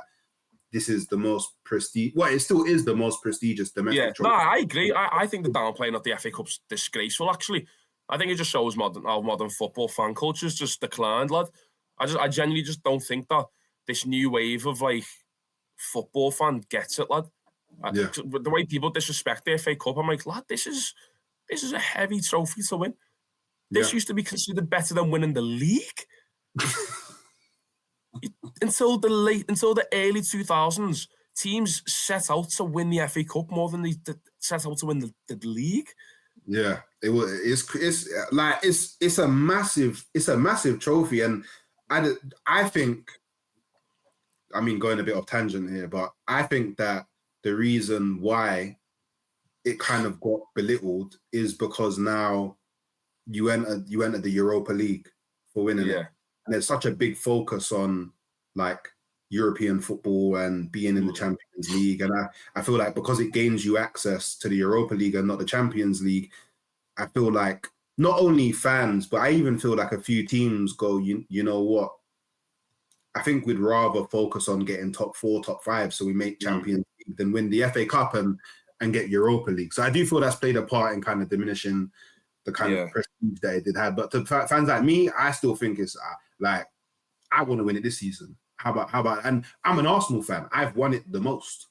this is the most prestige. Well, it still is the most prestigious domestic trophy. No, I agree. I think the downplaying of the FA Cup's disgraceful, actually. I think it just shows how modern football fan culture's just declined, lad. I genuinely just don't think that this new wave of like football fan gets it, lad. The way people disrespect the FA Cup, I'm like, lad, this is a heavy trophy to win. This used to be considered better than winning the league. Until the early 2000s, teams set out to win the FA Cup more than they set out to win the league. Yeah, it's a massive trophy, and I think, I mean, going a bit off tangent here, but I think that the reason why it kind of got belittled is because now you enter the Europa League for winning it. And there's such a big focus on like European football and being in the Champions League. And I feel like because it gains you access to the Europa League and not the Champions League, I feel like not only fans, but I even feel like a few teams go, you know what? I think we'd rather focus on getting top 4, top 5, so we make Champions League than win the FA Cup and get Europa League. So I do feel that's played a part in kind of diminishing the kind of prestige that it did have. But to fans like me, I still think it's like, I want to win it this season. How about? And I'm an Arsenal fan. I've won it the most.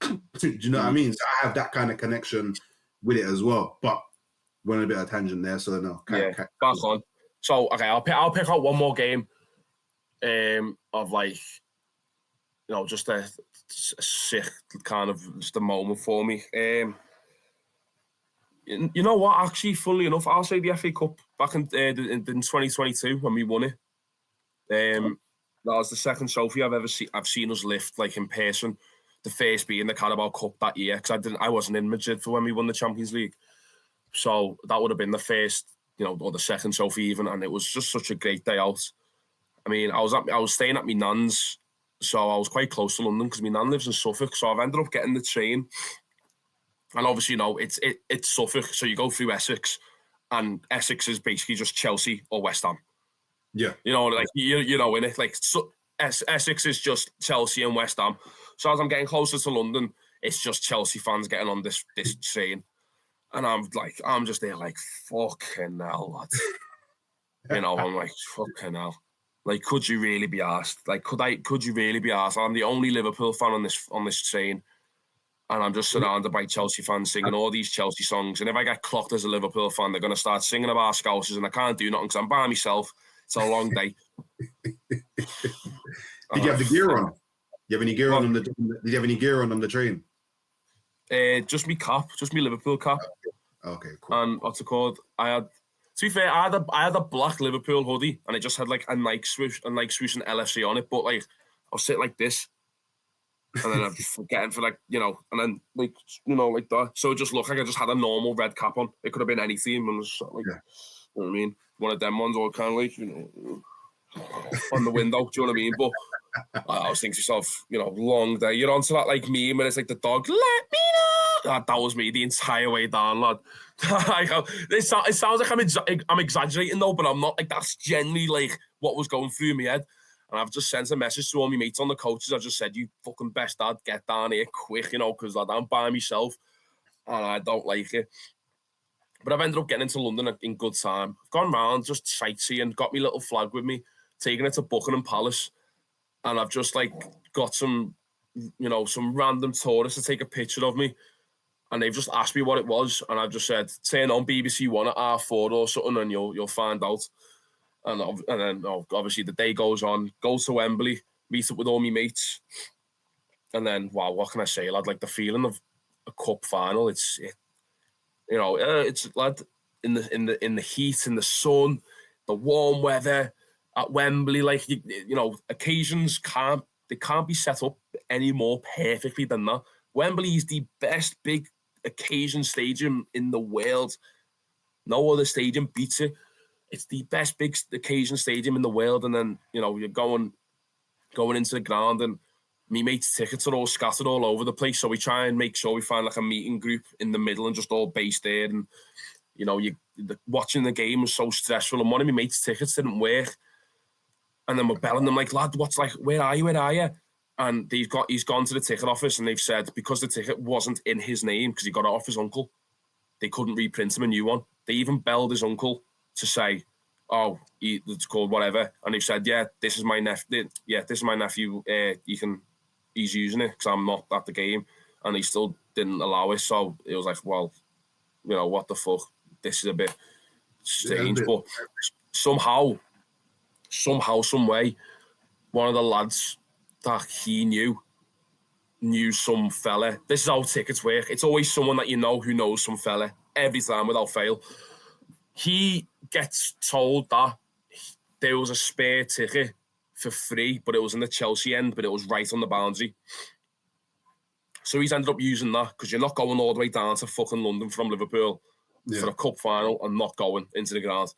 Do you know what I mean? So I have that kind of connection with it as well. But we're on a bit of a tangent there, so no. Back on. So okay, I'll pick out one more game. Of like, just a sick kind of just a moment for me. You know what? Actually, funnily enough, I'll say the FA Cup back in 2022 when we won it. That was the second trophy I've seen us lift like in person. The first being the Carabao Cup that year, because I wasn't in Madrid for when we won the Champions League. So that would have been the first, or the second trophy even, and it was just such a great day out. I mean, I was staying at my nan's So I was quite close to London because my nan lives in Suffolk. So I've ended up getting the train. And obviously, it's Suffolk. So you go through Essex, and Essex is basically just Chelsea or West Ham. Yeah. Innit? Like, Essex is just Chelsea and West Ham. So as I'm getting closer to London, it's just Chelsea fans getting on this train. And I'm just there like, fucking hell, lads. I'm like, fucking hell. Like, could you really be asked? Like, could you really be asked? I'm the only Liverpool fan on this train. And I'm just surrounded by Chelsea fans singing all these Chelsea songs. And if I get clocked as a Liverpool fan, they're going to start singing about Scousers, and I can't do nothing because I'm by myself. It's a long day. Did you have the gear on? You have any gear on the? Did you have any gear on the train? Just me cap, just me Liverpool cap. Okay, cool. And what's it called? To be fair, I had a black Liverpool hoodie, and it just had like a Nike swoosh and LFC on it. But like, I'll sit like this. And then I'm forgetting for like, and then like, like that. So it just looked like I just had a normal red cap on. It could have been any theme. And it was like, You know what I mean? One of them ones, or kind of like, on the window. Do you know what I mean? But I was thinking to myself, long day. You're onto that like meme, and it's like the dog, let me know. That was me the entire way down, lad. It sounds like I'm exaggerating though, but I'm not. Like, that's genuinely like what was going through my head. And I've just sent a message to all my mates on the coaches. I just said, you fucking best dad, get down here quick, because I'm by myself and I don't like it. But I've ended up getting into London in good time. I've gone round, just sightseeing, got my little flag with me, taking it to Buckingham Palace. And I've just like got some random tourists to take a picture of me. And they've just asked me what it was. And I've just said, turn on BBC One at 4:30 or something and you'll find out. And then obviously the day goes on, go to Wembley, meet up with all my mates. And then, wow, what can I say, lad? Like, the feeling of a cup final, it's lad, in the heat, in the sun, the warm weather at Wembley, like, occasions can't be set up any more perfectly than that. Wembley is the best big occasion stadium in the world. No other stadium beats it. It's the best big occasion stadium in the world. And then, you're going into the ground, and me mates' tickets are all scattered all over the place. So we try and make sure we find like a meeting group in the middle and just all based there. And, watching the game was so stressful. And one of my mates' tickets didn't work. And then we're belling them like, lad, where are you? And he's gone to the ticket office, and they've said because the ticket wasn't in his name because he got it off his uncle, they couldn't reprint him a new one. They even belled his uncle to say, it's called whatever, and they've said, this is my nephew. Yeah, this is my nephew. He's using it because I'm not at the game, and he still didn't allow it. So it was like, well, what the fuck? This is a bit strange. But somehow, some way, one of the lads that he knew some fella. This is how tickets work. It's always someone that who knows some fella every time without fail. He gets told that there was a spare ticket for free, but it was in the Chelsea end, but it was right on the boundary. So he's ended up using that because you're not going all the way down to fucking London from Liverpool for a cup final and not going into the ground.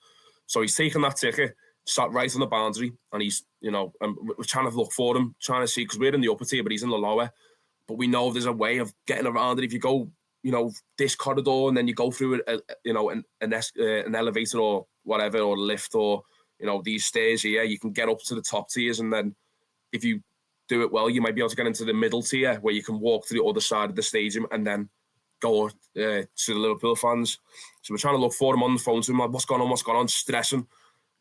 So he's taken that ticket, sat right on the boundary, and he's, and we're trying to look for him, trying to see, because we're in the upper tier, but he's in the lower. But we know there's a way of getting around it. If you go, this corridor, and then you go through an elevator or whatever, or a lift, or these stairs here, you can get up to the top tiers, and then if you do it well, you might be able to get into the middle tier where you can walk to the other side of the stadium and then go to the Liverpool fans. So we're trying to look for him on the phone to him, like, what's going on, stressing,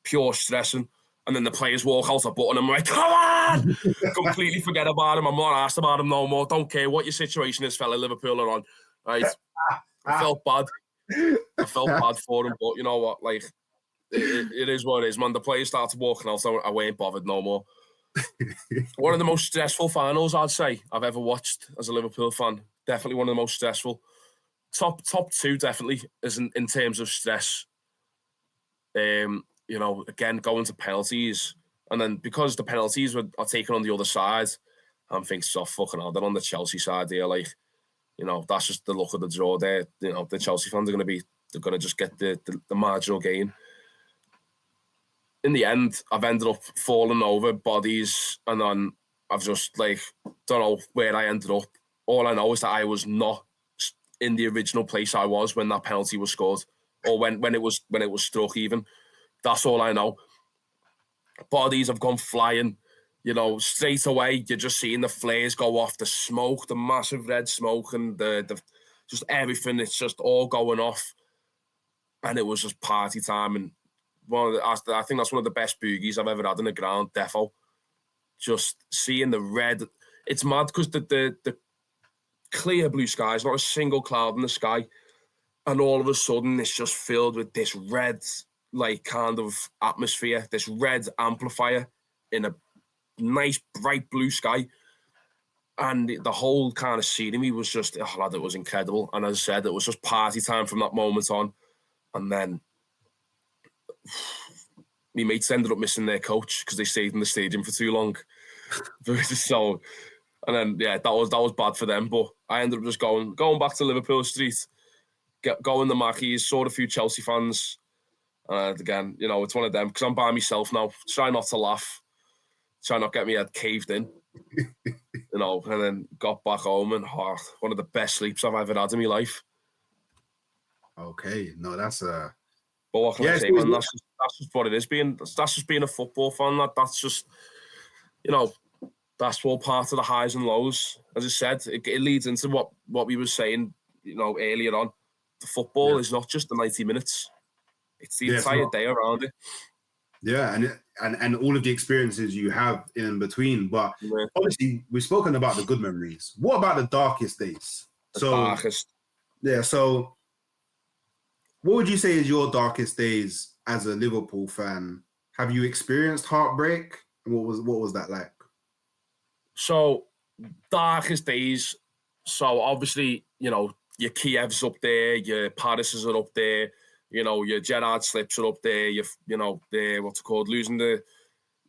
pure stressing. And then the players walk out a button and I'm like, come on! Completely forget about him. I'm not asked about him no more. Don't care what your situation is, fella. Liverpool are on. Right? I felt bad. I felt bad for him, but you know what? Like, it is what it is, man. The players started walking out, so I weren't bothered no more. One of the most stressful finals, I'd say, I've ever watched as a Liverpool fan. Definitely one of the most stressful. Top two, definitely, is in terms of stress. Again, going to penalties. And then because the penalties are taken on the other side, I'm thinking, so fucking hell, they're on the Chelsea side here. Like, that's just the luck of the draw there. The Chelsea fans are going to just get the marginal gain. In the end, I've ended up falling over bodies, and then I've just like don't know where I ended up. All I know is that I was not in the original place I was when that penalty was scored, or when it was struck. Even that's all I know. Bodies have gone flying, you know, straight away. You're just seeing the flares go off, the smoke, the massive red smoke, and the just everything. It's just all going off, and it was just party time. And I think that's one of the best boogies I've ever had in the ground. Defo, just seeing the red. It's mad because the clear blue skies, not a single cloud in the sky, and all of a sudden it's just filled with this red, like kind of atmosphere, this red amplifier in a nice bright blue sky, and the whole kind of scenery was just, oh lad, it was incredible. And as I said, it was just party time from that moment on. And then my mates ended up missing their coach because they stayed in the stadium for too long. So, and then yeah, that was bad for them. But I ended up just going back to Liverpool Street, going to Mackey's, saw a few Chelsea fans. And again, you know, it's one of them because I'm by myself now. Try not to laugh, try not get my head caved in, you know. And then got back home and one of the best sleeps I've ever had in my life. Okay, no, that's a. But what can I say, man? That's just what it is. That's just being a football fan. That's just, you know, that's all part of the highs and lows. As I said, it leads into what we were saying, you know, earlier on. The football is not just the 90 minutes; it's the entire day around it. Yeah, and all of the experiences you have in between. But obviously, we've spoken about the good memories. What about the darkest days? Darkest. Yeah. So, what would you say is your darkest days as a Liverpool fan? Have you experienced heartbreak? What was that like? So, darkest days. So obviously, you know, your Kiev's up there, your Paris's are up there, you know, your Gerrard Slips are up there, you know, what's it called, losing the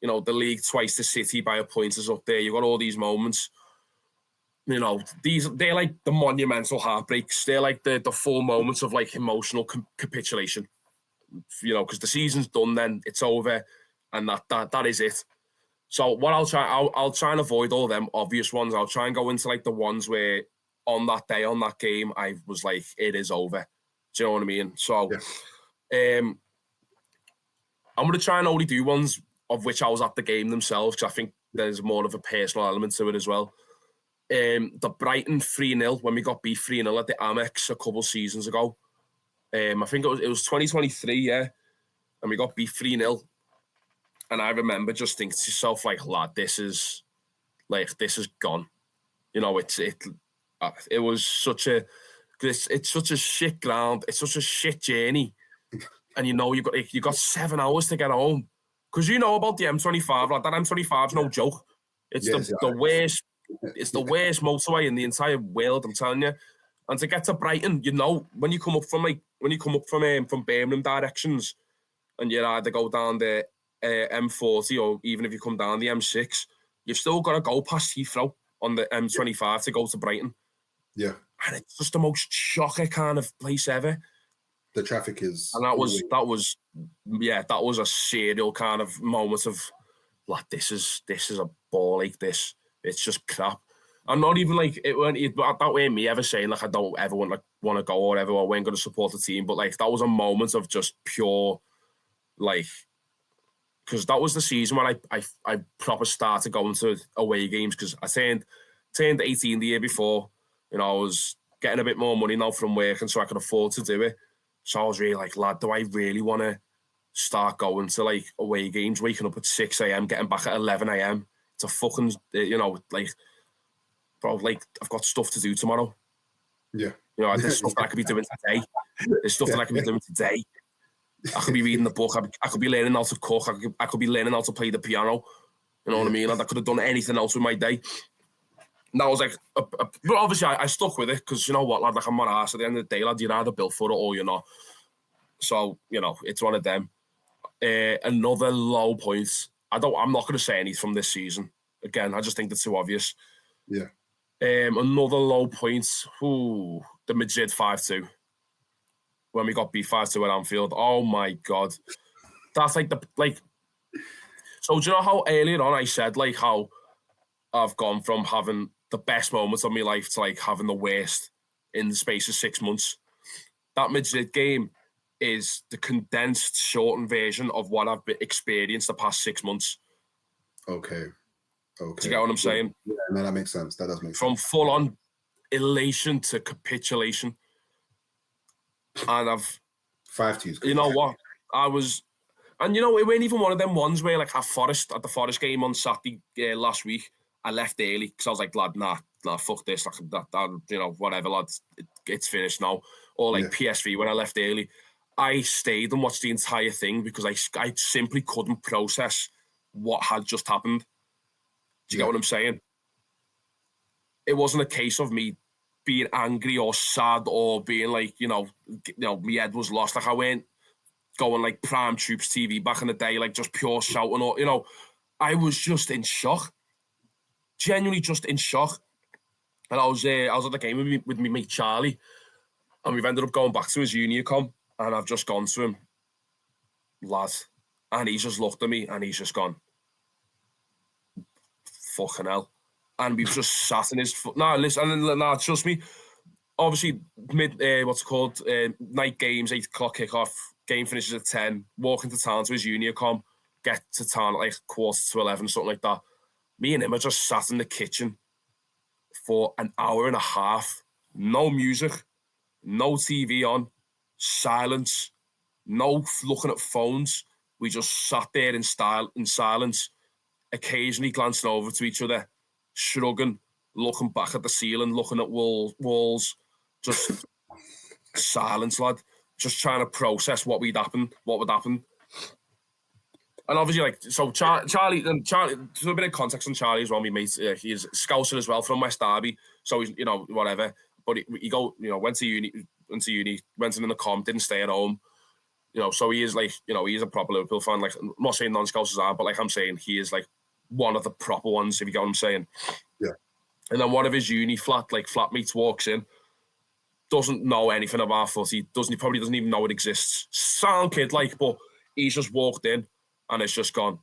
league twice to City by a point is up there. You've got all these moments. You know, they're like the monumental heartbreaks. They're like the full moments of like emotional capitulation. You know, because the season's done, then it's over, and that is it. So what I'll try and avoid all them obvious ones. I'll try and go into like the ones where on that day, on that game, I was like, it is over. Do you know what I mean? So, I'm going to try and only do ones of which I was at the game themselves, because I think there's more of a personal element to it as well. The Brighton 3-0, when we got beat 3-0 at the Amex a couple seasons ago. I think it was 2023, yeah, and we got beat 3-0. And I remember just thinking to yourself, like, lad, this is gone. You know, it was such a, it's such a shit ground, it's such a shit journey, and you know you got 7 hours to get home, because you know about the M25, like that M25's no joke. It's the worst. It's the worst motorway in the entire world, I'm telling you. And to get to Brighton, you know, when you come up from Birmingham directions, and you either go down the M40 or even if you come down the M6, you've still got to go past Heathrow on the M25 to go to Brighton. Yeah. And it's just the most shocker kind of place ever. The traffic is... And that was a serial kind of moment of, like, this is a ball like this. It's just crap. I'm not even like, that weren't me ever saying, like, I don't ever want to go or ever, I weren't going to support the team. But, like, that was a moment of just pure, like... Because that was the season when I proper started going to away games, because I turned 18 the year before. You know, I was getting a bit more money now from work, and so I could afford to do it. So I was really like, lad, do I really want to start going to like away games, waking up at 6 a.m, getting back at 11 a.m? It's a fucking, you know, like, bro, like, I've got stuff to do tomorrow. Yeah. You know, there's stuff that I could be doing today. There's stuff that I could be doing today. I could be reading the book. I could be learning how to cook. I could be learning how to play the piano. You know what I mean? And I could have done anything else with my day. And that was like, but obviously I stuck with it, because you know what, lad, like, I'm on arse at the end of the day, lad. You're either built for it or you're not. So, you know, it's one of them. Another low point. I'm not going to say anything from this season. Again, I just think they're too obvious. Yeah. Another low point. The Madrid 5-2. When we got beat 5-2 at Anfield. Oh my God. That's like so do you know how earlier on I said, like, how I've gone from having the best moments of my life to like having the worst in the space of 6 months. That Madrid game is the condensed, shortened version of what I've experienced the past 6 months. Okay. Do you get what I'm saying? Yeah, no, that makes sense. That does make sense. From full-on elation to capitulation. And I've... 5-2. You know what? I was... And, you know, it wasn't even one of them ones where, like, at the Forest game on Saturday last week, I left early because I was like, lad, nah, fuck this. Like, that, you know, whatever, lads. It's finished now. Or, like, PSV, when I left early, I stayed and watched the entire thing because I simply couldn't process what had just happened. Do you get what I'm saying? It wasn't a case of me being angry or sad or being like, you know, my head was lost. Like, I went going like Prime Troops TV back in the day, like just pure shouting or, you know, I was just in shock. Genuinely just in shock. And I was at the game with me mate Charlie, and we've ended up going back to his Unicom, and I've just gone to him, lad, and he's just looked at me and he's just gone, fucking hell. And we've just sat in his foot. Nah, listen, nah, trust me. Obviously, night games, 8 o'clock kickoff, game finishes at 10, walk into town to his Unicom, get to town at like 11:15, something like that. Me and him are just sat in the kitchen for an hour and a half. No music, no TV on, silence, no looking at phones. We just sat there in silence, occasionally glancing over to each other, shrugging, looking back at the ceiling, looking at walls, just silence, lad. Just trying to process what would happen. And obviously, like, so Charlie, to a bit of context on Charlie as well, my mate, he's Scouser as well from West Derby, so he's, you know, whatever. But went to uni, went in the comp, didn't stay at home. You know, so he is like, you know, he is a proper Liverpool fan. Like, I'm not saying non-Scousers are, but like I'm saying, he is like one of the proper ones, if you get what I'm saying. Yeah. And then one of his flatmates walks in, doesn't know anything about footy, he probably doesn't even know it exists. Sound kid like, but he's just walked in and it's just gone,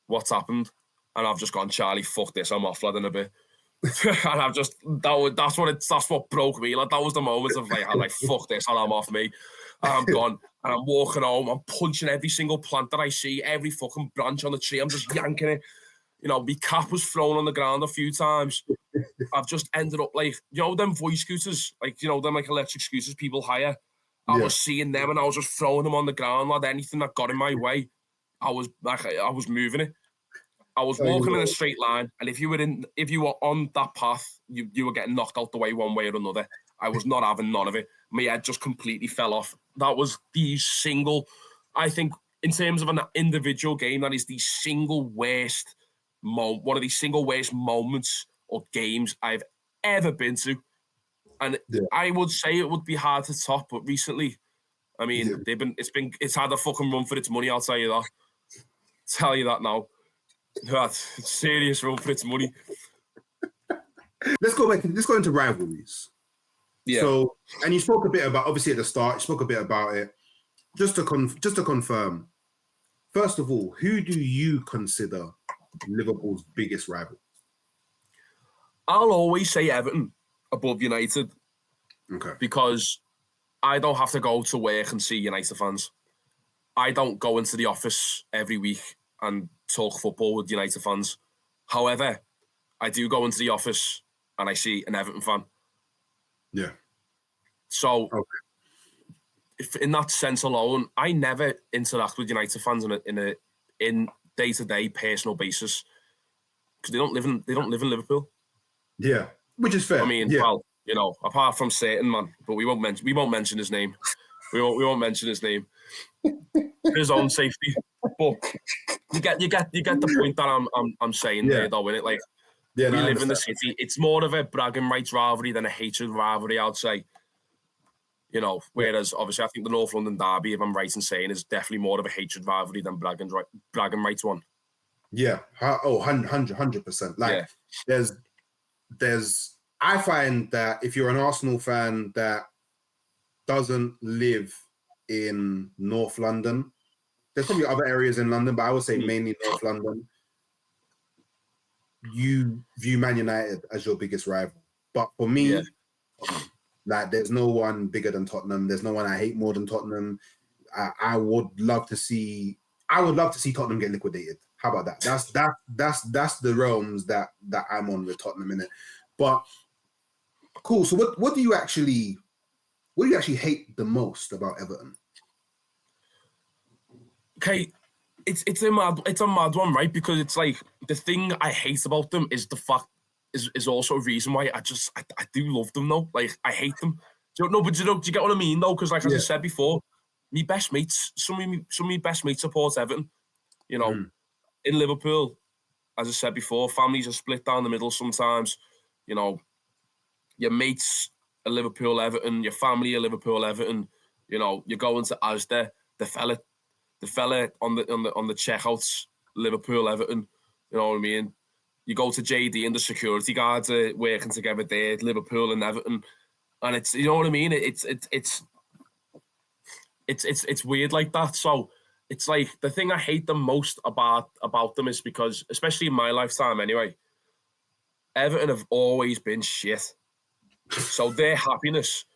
what's happened? And I've just gone, Charlie, fuck this, I'm off, lad, in a bit. And I've just, that's what broke me. Like, that was the moment of like, I'm like, fuck this, and I'm off, me. And I'm gone, and I'm walking home, I'm punching every single plant that I see, every fucking branch on the tree, I'm just yanking it. You know, my cap was thrown on the ground a few times. I've just ended up like, you know, them voice scooters, like, you know, them like electric scooters people hire. I was seeing them and I was just throwing them on the ground, lad. Anything that got in my way, I was moving it. I was walking in a straight line, and if you were on that path, you were getting knocked out the way one way or another. I was not having none of it. My head just completely fell off. That was the single, I think, in terms of an individual game, that is the single worst one of the single worst moments or games I've ever been to. And I would say it would be hard to top, but recently, I mean, it's had a fucking run for its money, I'll tell you that. Tell you that now. That's serious run for its money. Let's go into rivalries. Yeah. So, and you spoke a bit about, obviously at the start, you spoke a bit about it. Just to confirm, first of all, who do you consider Liverpool's biggest rival? I'll always say Everton above United. Okay. Because I don't have to go to work and see United fans. I don't go into the office every week and talk football with United fans. However, I do go into the office and I see an Everton fan. Yeah. So, if in that sense alone, I never interact with United fans in day-to-day personal basis because they don't live in Liverpool. Yeah, which is fair. I mean, well, you know, apart from Satan, man, but we won't mention his name. We won't mention his name for his own safety. But you get the point that I'm saying there, though, innit? Like, we live in the city. It's more of a bragging rights rivalry than a hatred rivalry, I'd say. You know, whereas obviously I think the North London derby, if I'm right in saying, is definitely more of a hatred rivalry than bragging rights one. Yeah. 100%. Like, there's. I find that if you're an Arsenal fan that doesn't live in North London, there's probably other areas in London, but I would say mainly North London. you view Man United as your biggest rival. But for me, like, there's no one bigger than Tottenham. There's no one I hate more than Tottenham. I would love to see Tottenham get liquidated. How about that? That's the realms that I'm on with Tottenham in it. But cool. So what do you actually hate the most about Everton? Okay, it's a mad one, right? Because it's like the thing I hate about them is the fact is also a reason why I do love them though. Like, I hate them. Do you get what I mean though? Because like, as I said before, some of my best mates support Everton. You know, in Liverpool, as I said before, families are split down the middle sometimes. You know, your mates are Liverpool Everton, your family are Liverpool Everton. You know, you're going to Asda, the fella on the checkouts, Liverpool Everton. You know what I mean? You go to JD and the security guards are working together there, Liverpool and Everton, and it's, you know what I mean? It's weird like that. So it's like the thing I hate the most about them is because, especially in my lifetime anyway, Everton have always been shit. So their happiness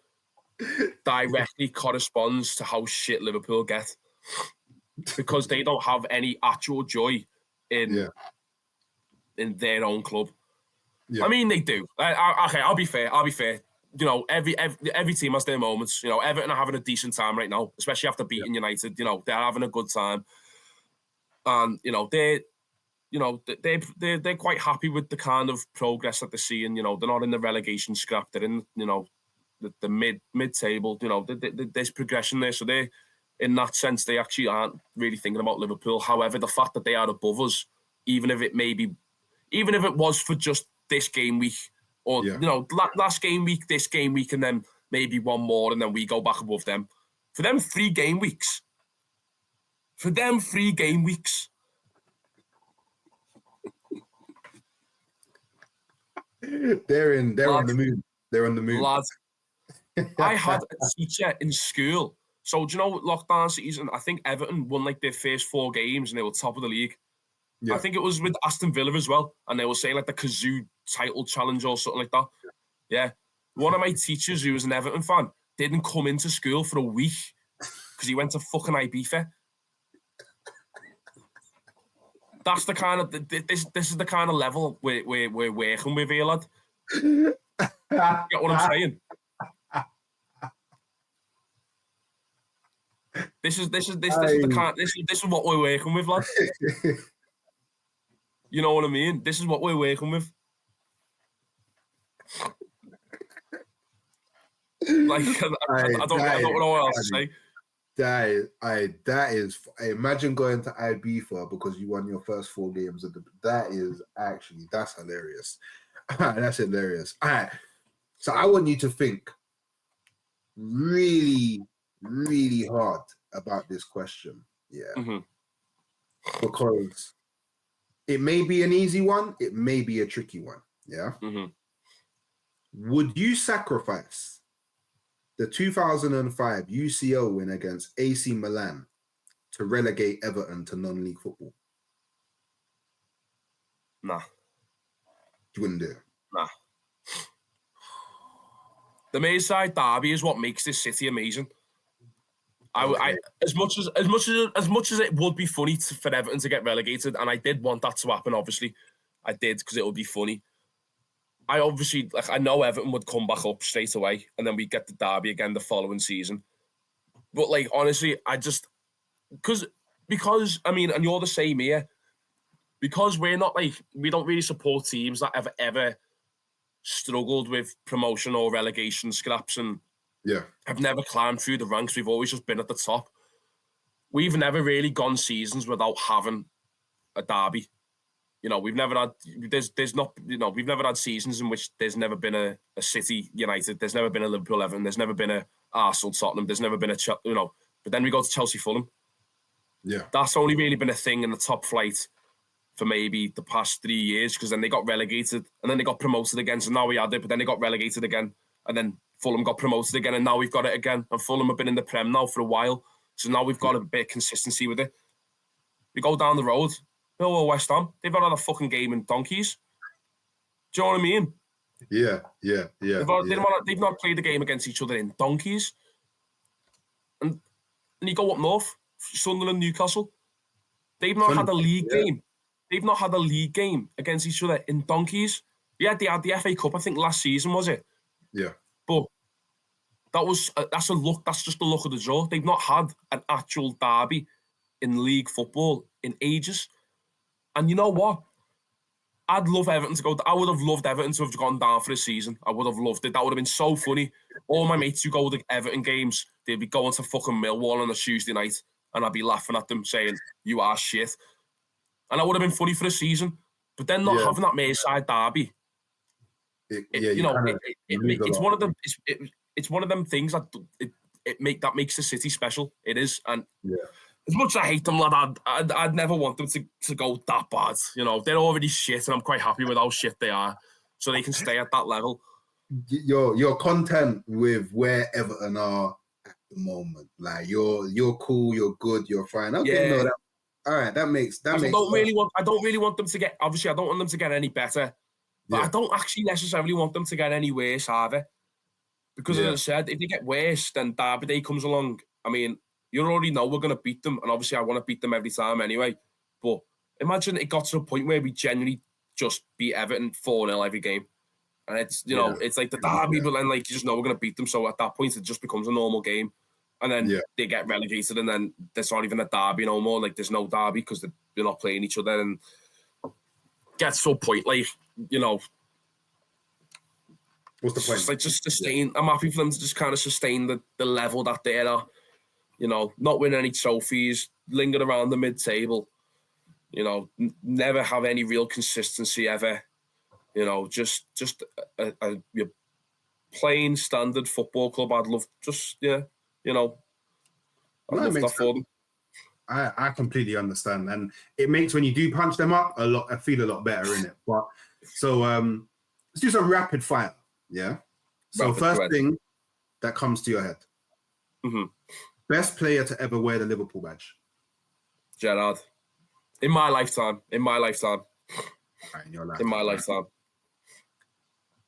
directly corresponds to how shit Liverpool get, because they don't have any actual joy in their own club. Yeah. I mean, they do. Okay, I'll be fair. You know, every team has their moments. You know, Everton are having a decent time right now, especially after beating United. You know, they're having a good time, and you know they're quite happy with the kind of progress that they're seeing. You know, they're not in the relegation scrap. They're in, you know, the mid table. You know, there's progression there. So they, in that sense, they actually aren't really thinking about Liverpool. However, the fact that they are above us, even if it was for just this game week, or you know, last game week, this game week, and then maybe one more, and then we go back above them. For them, 3 game weeks. They're on the move. They're on the move. Lad, I had a teacher in school. So do you know, lockdown season, I think Everton won like their first 4 games and they were top of the league. Yeah. I think it was with Aston Villa as well, and they were saying like the Kazoo title challenge or something like that. Yeah. One of my teachers, who was an Everton fan, didn't come into school for a week because he went to fucking Ibiza. That's the kind of this is the kind of level we're working with here, lad. You get what I'm saying? This is what we're working with, lad. You know what I mean? This is what we're working with. Like, I don't know what else to say. That is. Imagine going to Ibiza because you won your first 4 games of that's hilarious. That's hilarious. All right. So I want you to think really, really hard about this question. Yeah. Mm-hmm. Because it may be an easy one, it may be a tricky one. Yeah. Mm-hmm. Would you sacrifice the 2005 UCL win against AC Milan to relegate Everton to non-league football? Nah. You wouldn't do it? Nah. The Merseyside derby is what makes this city amazing. Okay. As much as it would be funny for Everton to get relegated, and I did want that to happen, obviously. I did, because it would be funny. I know Everton would come back up straight away, and then we'd get the derby again the following season. But, like, honestly, because, I mean, and you're the same here, because we're not, like, we don't really support teams that have ever struggled with promotion or relegation scraps, and have never climbed through the ranks. We've always just been at the top. We've never really gone seasons without having a derby. You know, we've never had we've never had seasons in which there's never been a City United, there's never been a Liverpool Everton, there's never been a Arsenal Tottenham, there's never been but then we go to Chelsea Fulham. Yeah. That's only really been a thing in the top flight for maybe the past 3 years, because then they got relegated and then they got promoted again. So now we had it, but then they got relegated again, and then Fulham got promoted again, and now we've got it again. And Fulham have been in the Prem now for a while, so now we've got a bit of consistency with it. We go down the road, West Ham, they've not had a fucking game in donkeys. Do you know what I mean? Yeah. They've not played the game against each other in donkeys. And you go up north, Sunderland, Newcastle. They've not had a league game. They've not had a league game against each other in donkeys. Yeah, they had the FA Cup, I think, last season, was it? Yeah. But that's a look. That's just the look of the draw. They've not had an actual derby in league football in ages. And you know what? I'd love Everton to go. I would have loved Everton to have gone down for a season. I would have loved it. That would have been so funny. All my mates who go to Everton games, they'd be going to fucking Millwall on a Tuesday night, and I'd be laughing at them saying, "You are shit." And that would have been funny for a season. But then not having that Merseyside derby, it's one of them. It's one of them things that that makes the city special. It is, and as much as I hate them, lad, I'd never want them to go that bad. You know, they're already shit, and I'm quite happy with how shit they are, so they can stay at that level. You're content with where Everton are at the moment. Like you're cool, you're good, you're fine. Okay, no, all right, that makes. I don't really want them to get. Obviously, I don't want them to get any better, but I don't actually necessarily want them to get any worse either. Because as I said, if they get worse, then Derby Day comes along. I mean, you already know we're going to beat them, and obviously I want to beat them every time anyway. But imagine it got to a point where we genuinely just beat Everton 4-0 every game. And it's, it's like the Derby, but then like you just know we're going to beat them. So at that point, it just becomes a normal game. And then they get relegated, and then there's not even a derby no more. Like there's no derby because they're not playing each other. And gets to a point, like, what's the point? Like just sustain. I'm happy for them to just kind of sustain the level that they're at. Not win any trophies, linger around the mid-table. Never have any real consistency ever. Just a plain standard football club. I'd love I'd love that for them. I completely understand, and it makes when you do punch them up I feel a lot better in it. But so let's do some rapid fire. Yeah. So first thing that comes to your head. Mm-hmm. Best player to ever wear the Liverpool badge. Gerrard. In my lifetime. Right, in your lifetime. In my lifetime.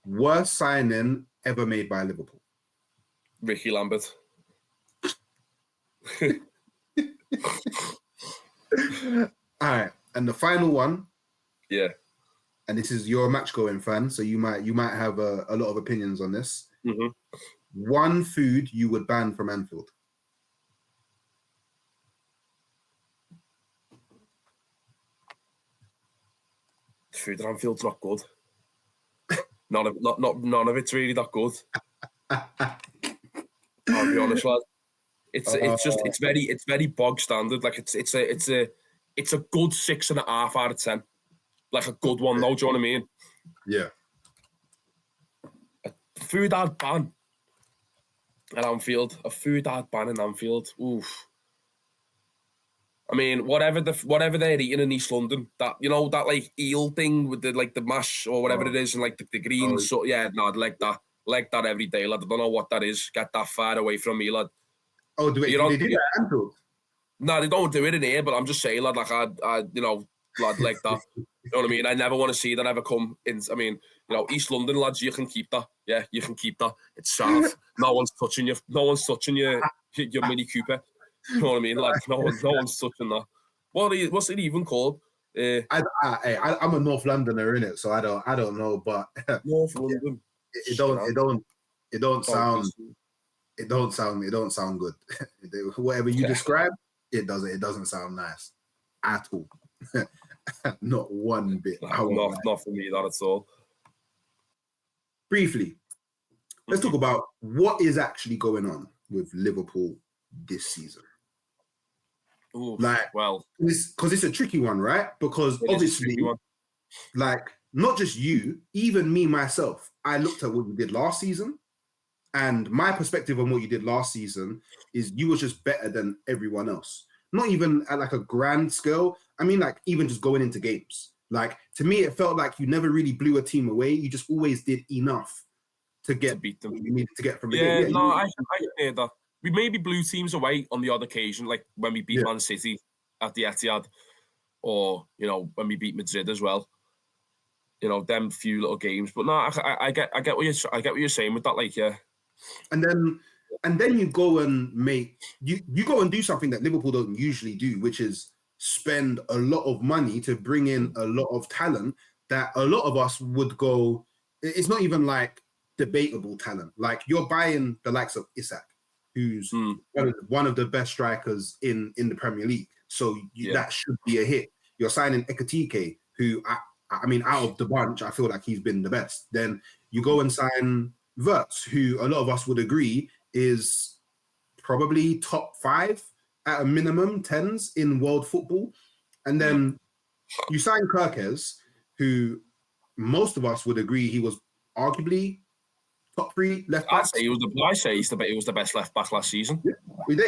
Worst signing ever made by Liverpool. Ricky Lambert. All right, and the final one. Yeah. And this is, you're a match going fan, so you might have a lot of opinions on this. Mm-hmm. One food you would ban from Anfield. Food at Anfield's not good. None of it's really that good. I'll be honest, lad. It's very bog standard. Like it's a good 6.5 out of 10. Like a good one, though. Do you know what I mean? Yeah. A food I'd ban at Anfield. A food I'd ban in Anfield. Oof. I mean, whatever they're eating in East London, that that like eel thing with the mash or whatever it is, and like the greens. So yeah, no, I'd like that every day, lad. I don't know what that is. Get that far away from me, lad. Oh, do they do that at Anfield? No, they don't do it in here, but I'm just saying, lad. Like I lad, like that. You know what I mean? I never want to see that ever come in. I mean, East London lads, you can keep that. Yeah, you can keep that. It's south. No one's touching you. No one's touching your Mini Cooper. You know what I mean? Like no one's touching that. What's it even called? I'm a North Londoner, innit? So I don't know, but North London. It don't sound good. Whatever you describe, it doesn't sound nice at all. Not one bit. Not for me, that at all. Briefly, let's talk about what is actually going on with Liverpool this season. Ooh, because it's a tricky one, right? Because obviously, like, not just you, even me myself, I looked at what you did last season, and my perspective on what you did last season is you were just better than everyone else. Not even at like a grand scale. I mean, like even just going into games. Like to me, it felt like you never really blew a team away. You just always did enough to beat them. You needed to get from the game. I hear that. We maybe blew teams away on the odd occasion, like when we beat Man City at the Etihad, or when we beat Madrid as well. them few little games. But no, I get what you're saying with that. Like, yeah. And then you go and you go and do something that Liverpool don't usually do, which is spend a lot of money to bring in a lot of talent that a lot of us would go. It's not even like debatable talent. Like, you're buying the likes of Isak, who's one of the best strikers in the Premier League. So that should be a hit. You're signing Ekitike, who I mean, out of the bunch, I feel like he's been the best. Then you go and sign Wirtz, who a lot of us would agree is probably top 5 at a minimum, 10s in world football. And then you sign Kirkes, who most of us would agree he was arguably top 3 left back. He was the best left back last season. Yeah.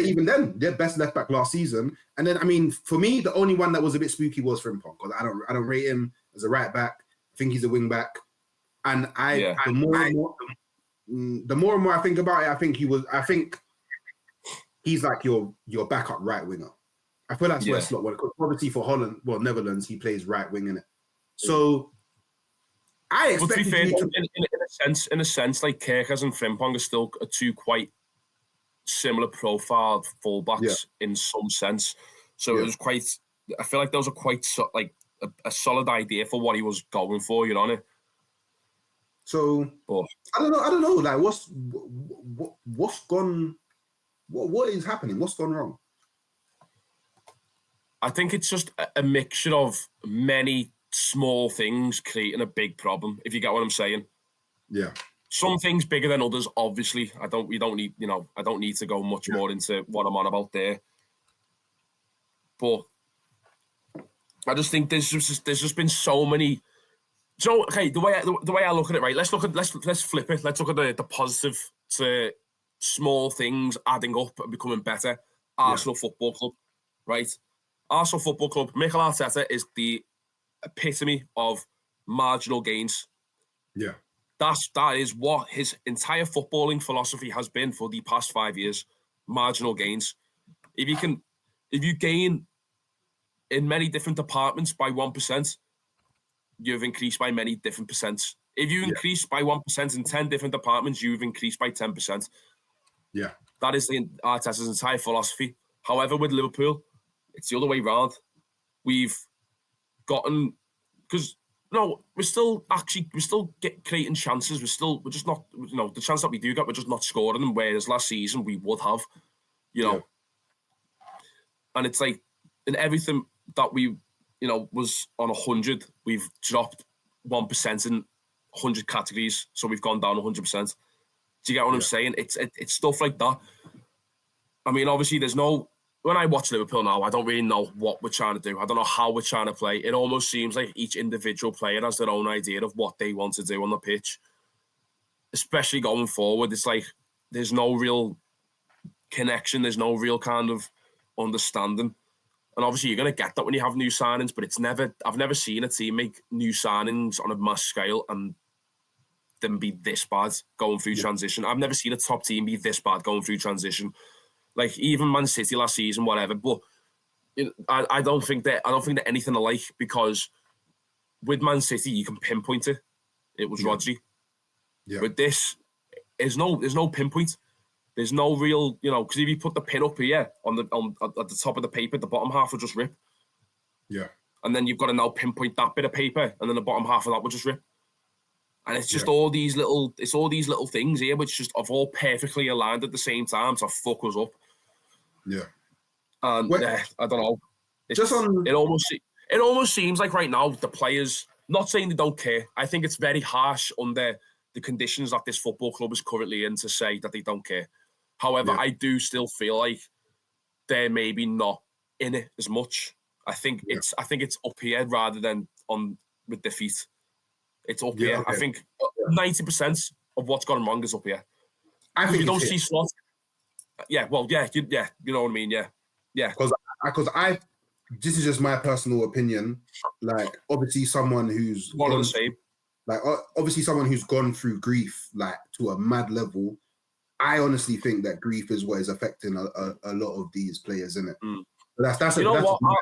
Even then, their best left back last season. And then, I mean, for me, the only one that was a bit spooky was Frimpong, because I don't rate him as a right back. I think he's a wing back. And the more and more I think about it, I think he's like your backup right winger. I feel that's where Slot went. Obviously for Netherlands, he plays right wing, innit? So I expect, to be fair, in a sense, like Kirkes and Frimpong are still two quite similar profile fullbacks in some sense. So it was quite. I feel like those are quite a solid idea for what he was going for. You know. So but, I don't know. Like, what's gone? What is happening? What's gone wrong? I think it's just a mixture of many small things creating a big problem, if you get what I'm saying. Yeah. Some things bigger than others, obviously. I don't need to go much more into what I'm on about there. But I just think there's just been so many. So, okay, the way I look at it, right? Let's flip it. Let's look at the positive to small things adding up and becoming better. Arsenal Football Club, right? Arsenal Football Club. Mikel Arteta is the epitome of marginal gains. Yeah. That is what his entire footballing philosophy has been for the past 5 years. Marginal gains. If you gain in many different departments by 1%, you've increased by many different percents. If you increase by 1% in 10 different departments, you've increased by 10%. Yeah. That is Arteta's entire philosophy. However, with Liverpool, it's the other way around. We've gotten, because we're still creating chances. We're just not, the chance that we do get, we're just not scoring them. Whereas last season we would have, and it's like in everything that we, was on 100, we've dropped 1% in 100 categories. So we've gone down 100%. Do you get what I'm saying? It's stuff like that. I mean, obviously when I watch Liverpool now, I don't really know what we're trying to do. I don't know how we're trying to play. It almost seems like each individual player has their own idea of what they want to do on the pitch. Especially going forward, it's like there's no real connection. There's no real kind of understanding. And obviously you're going to get that when you have new signings, but I've never seen a team make new signings on a mass scale and them be this bad going through transition. I've never seen a top team be this bad going through transition. Like even Man City last season, whatever. But I don't think they're anything alike, because with Man City you can pinpoint it. It was Rodri. Yeah. With this, there's no pinpoint. There's no real, because if you put the pin up here at the top of the paper, the bottom half will just rip. Yeah. And then you've got to now pinpoint that bit of paper, and then the bottom half of that will just rip. And it's just all these little things here, which just have all perfectly aligned at the same time to fuck us up. Yeah. And I don't know. It almost seems like right now the players, not saying they don't care. I think it's very harsh under the conditions that this football club is currently in to say that they don't care. However, I do still feel like they're maybe not in it as much. I think it's up here rather than on with their feet. It's up here. Okay. I think 90% of what's gone wrong is up here. I think you don't see Slot. Yeah, well, you know what I mean, yeah. Because this is just my personal opinion. Like, obviously, someone who's one of the same. Like, obviously, someone who's gone through grief like to a mad level. I honestly think that grief is what is affecting a lot of these players, isn't it? Mm. But that's my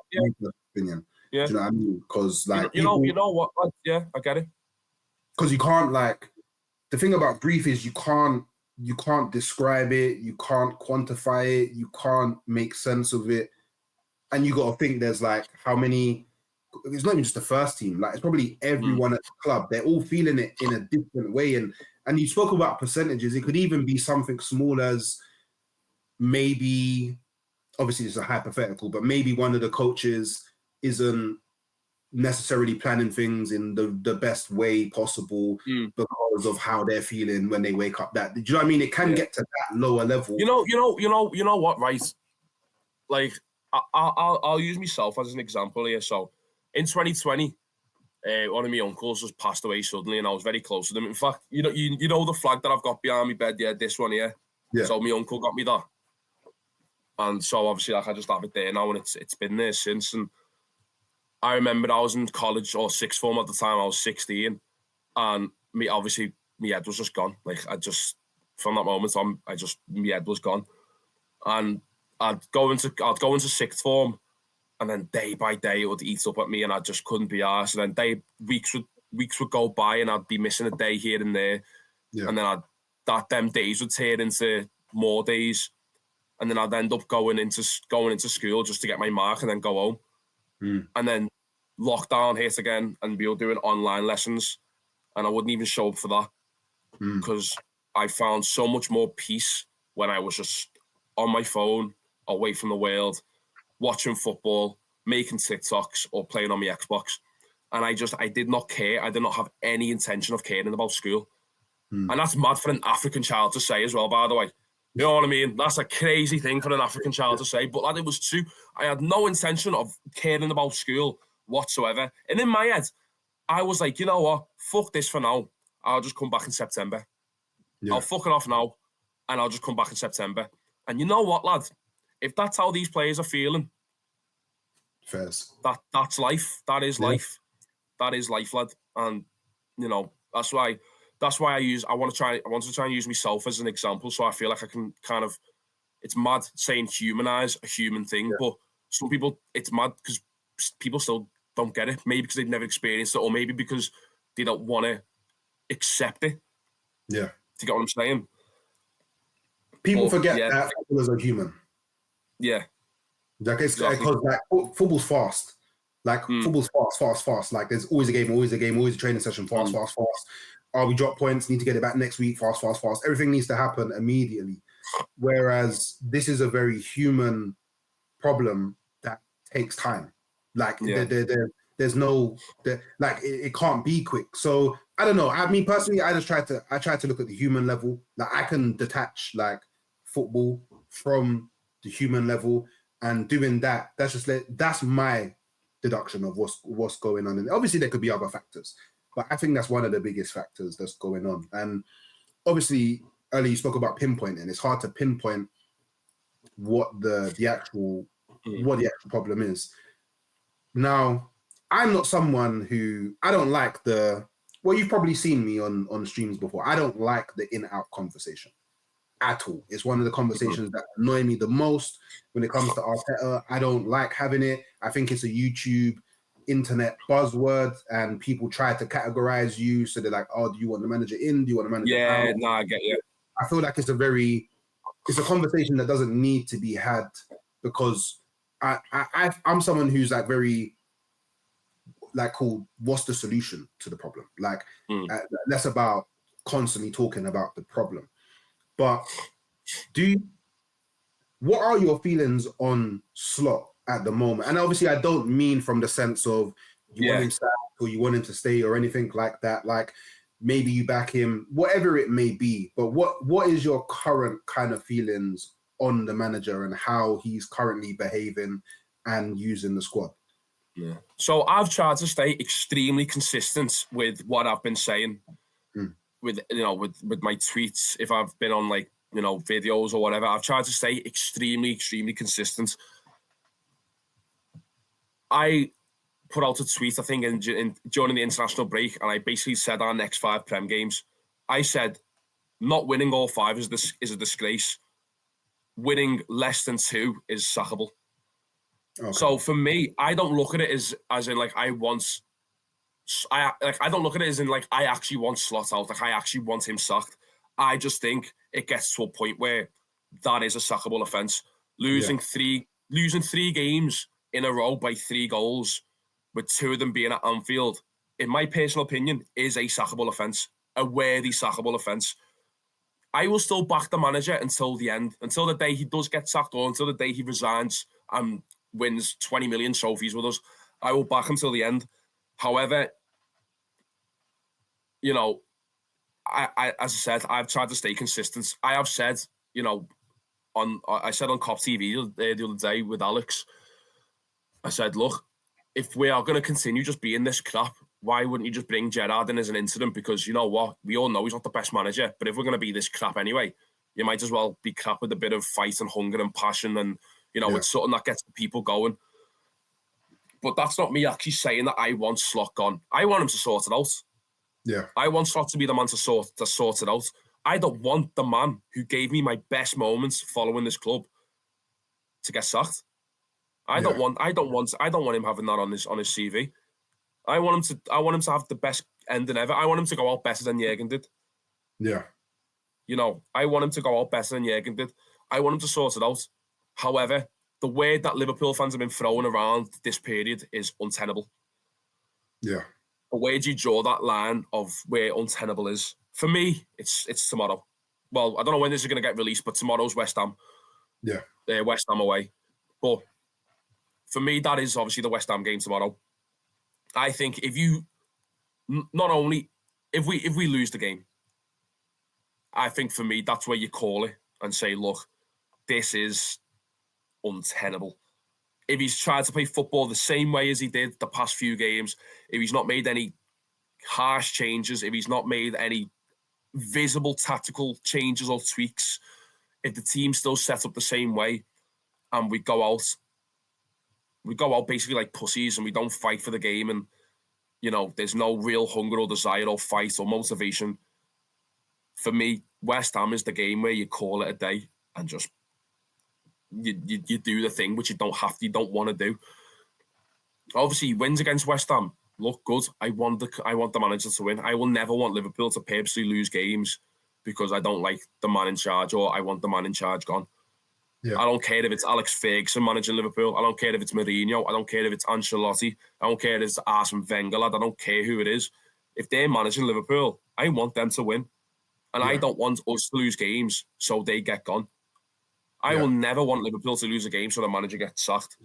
opinion. Yeah. Do you know what I mean? Because like you know what? Yeah, I get it. because you can't the thing about grief is you can't describe it, you can't quantify it, you can't make sense of it, and you got to think there's how many. It's not even just the first team. It's probably everyone at the club. They're all feeling it in a different way, and you spoke about percentages. It could even be something small as maybe, obviously it's a hypothetical, but maybe one of the coaches isn't necessarily planning things in the best way possible because of how they're feeling when they wake up. Do you know what I mean? It can get to that lower level. You know what, right? I'll use myself as an example here. So in 2020, one of my uncles just passed away suddenly, and I was very close to them. In fact, you know the flag that I've got behind my bed, this one here. Yeah. So my uncle got me that, and so obviously I just have it there now, and it's been there since. And I remember I was in college or sixth form at the time. I was 16, and my head was just gone. From that moment on, my head was gone, and I'd go into sixth form, and then day by day it would eat up at me, and I just couldn't be arsed. And then weeks would go by, and I'd be missing a day here and there, and then them days would turn into more days, and then I'd end up going into school just to get my mark and then go home. And then lockdown hit again, and we were doing online lessons, and I wouldn't even show up for that because I found so much more peace when I was just on my phone, away from the world, watching football, making TikToks, or playing on my Xbox. And I did not care. I did not have any intention of caring about school. And that's mad for an African child to say as well, by the way. You know what I mean? That's a crazy thing for an African child to say, but it was true. I had no intention of caring about school whatsoever. And in my head, I was like, you know what? Fuck this for now. I'll just come back in September. Yeah. I'll fuck it off now, and I'll just come back in September. And you know what, lad? If that's how these players are feeling, Fairs. That's life. That is life. That is life, lad. And that's why I want to try and use myself as an example, so I feel like I can kind of. It's mad saying humanize a human thing, but some people, it's mad because people still don't get it. Maybe because they've never experienced it, or maybe because they don't want to accept it. Yeah. Do you get what I'm saying? People forget that footballers are human. Yeah. Because football's fast. Football's fast. There's always a game, always a training session, fast. We drop points, need to get it back next week, fast. Everything needs to happen immediately. Whereas this is a very human problem that takes time. There's no, it can't be quick. So I don't know. I mean, personally, I try to look at the human level. I can detach football from the human level, and doing that, that's my deduction of what's going on. And obviously there could be other factors, but I think that's one of the biggest factors that's going on. And obviously earlier you spoke about pinpointing. It's hard to pinpoint what the actual problem is. Now, I'm not someone who, I don't like you've probably seen me on streams before. I don't like the in-out conversation at all. It's one of the conversations that annoy me the most when it comes to Arteta. I don't like having it. I think it's a YouTube, internet buzzword, and people try to categorize you. So they're like, oh, do you want the manager in? Do you want the manager out? Yeah, no, I get you. I feel like it's a conversation that doesn't need to be had, because I'm someone who's very called, what's the solution to the problem? Less about constantly talking about the problem. But what are your feelings on Slot at the moment? And obviously I don't mean from the sense of you want him sacked or you want him to stay or anything like that. Maybe you back him, whatever it may be. But what is your current kind of feelings on the manager and how he's currently behaving and using the squad? Yeah. So I've tried to stay extremely consistent with what I've been saying, with my tweets. If I've been on videos or whatever, I've tried to stay extremely, extremely consistent. I put out a tweet, I think, during the international break, and I basically said our next 5 Prem games. I said, not winning all 5 is a disgrace. Winning less than 2 is sackable. Okay. So for me, I don't look at it as in I want I don't look at it as in like I actually want Slot out. Like I actually want him sacked. I just think it gets to a point where that is a sackable offence. Losing three games in a row by 3 goals, with 2 of them being at Anfield, in my personal opinion, is a sackable offence, a worthy sackable offence. I will still back the manager until the end, until the day he does get sacked or until the day he resigns and wins 20 million trophies with us. I will back him till the end. However, you know, I as I said, I've tried to stay consistent. I have said, you know, I said on Cop TV the other day with Alex, I said, look, if we are going to continue just being this crap, why wouldn't you just bring Gerrard in as an interim? Because you know what? We all know he's not the best manager, but if we're going to be this crap anyway, you might as well be crap with a bit of fight and hunger and passion and, you know, it's something that gets the people going. But that's not me actually saying that I want Slot gone. I want him to sort it out. Yeah. I want Slot to be the man to sort it out. I don't want the man who gave me my best moments following this club to get sacked. I don't want him having that on his CV. I want him to have the best ending ever. I want him to go out better than Jurgen did. Yeah. You know, I want him to go out better than Jurgen did. I want him to sort it out. However, the word that Liverpool fans have been throwing around this period is untenable. Yeah. But where do you draw that line of where untenable is? For me, it's tomorrow. Well, I don't know when this is going to get released, but tomorrow's West Ham. Yeah. West Ham away. But for me, that is obviously the West Ham game tomorrow. I think if you, not only, if we lose the game, I think for me, that's where you call it and say, look, this is untenable. If he's tried to play football the same way as he did the past few games, if he's not made any harsh changes, if he's not made any visible tactical changes or tweaks, if the team still set up the same way and we go out basically like pussies and we don't fight for the game and, you know, there's no real hunger or desire or fight or motivation. For me, West Ham is the game where you call it a day and just you do the thing which you don't want to do. Obviously, he wins against West Ham. Look good. I want the manager to win. I will never want Liverpool to purposely lose games because I don't like the man in charge or I want the man in charge gone. Yeah. I don't care if it's Alex Ferguson managing Liverpool. I don't care if it's Mourinho. I don't care if it's Ancelotti. I don't care if it's Arsene Wenger. I don't care who it is. If they're managing Liverpool, I want them to win. And I don't want us to lose games so they get gone. I will never want Liverpool to lose a game so the manager gets sacked.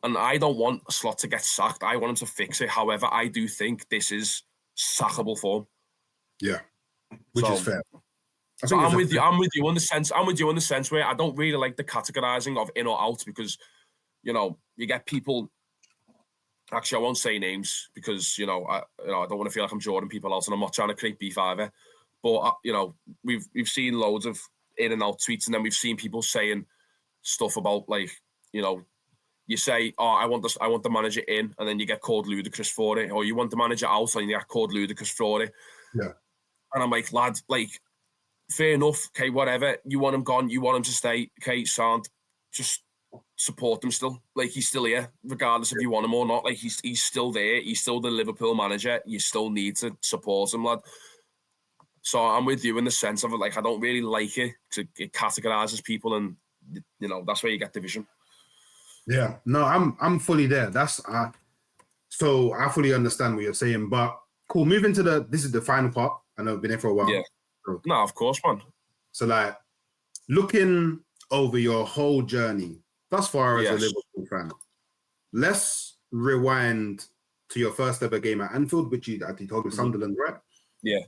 And I don't want a Slot to get sacked. I want him to fix it. However, I do think this is sackable for him. Yeah, which is fair. So I'm with you in the sense where I don't really like the categorizing of in or out because, you know, you get people. Actually, I won't say names because I don't want to feel like I'm drawing people out, and I'm not trying to create beef either. But we've seen loads of in and out tweets, and then we've seen people saying stuff about like, you say, "Oh, I want the manager in," and then you get called ludicrous for it, or you want the manager out, and you get called ludicrous for it. Yeah, and I'm like, lad, like, fair enough. Okay, whatever. You want him gone. You want him to stay. Okay, sound. Just support him still. Like, he's still here, regardless if you want him or not. Like, he's still there. He's still the Liverpool manager. You still need to support him, lad. So I'm with you in the sense of it. Like, I don't really like it because it categorizes people, and that's where you get division. Yeah, no, I'm fully there. So I fully understand what you're saying. But cool. Moving to this is the final part. I know I've been here for a while. Yeah. So, no, of course, man. So like, looking over your whole journey thus far as a Liverpool fan, let's rewind to your first ever game at Anfield, which you told me Sunderland, right? Yeah.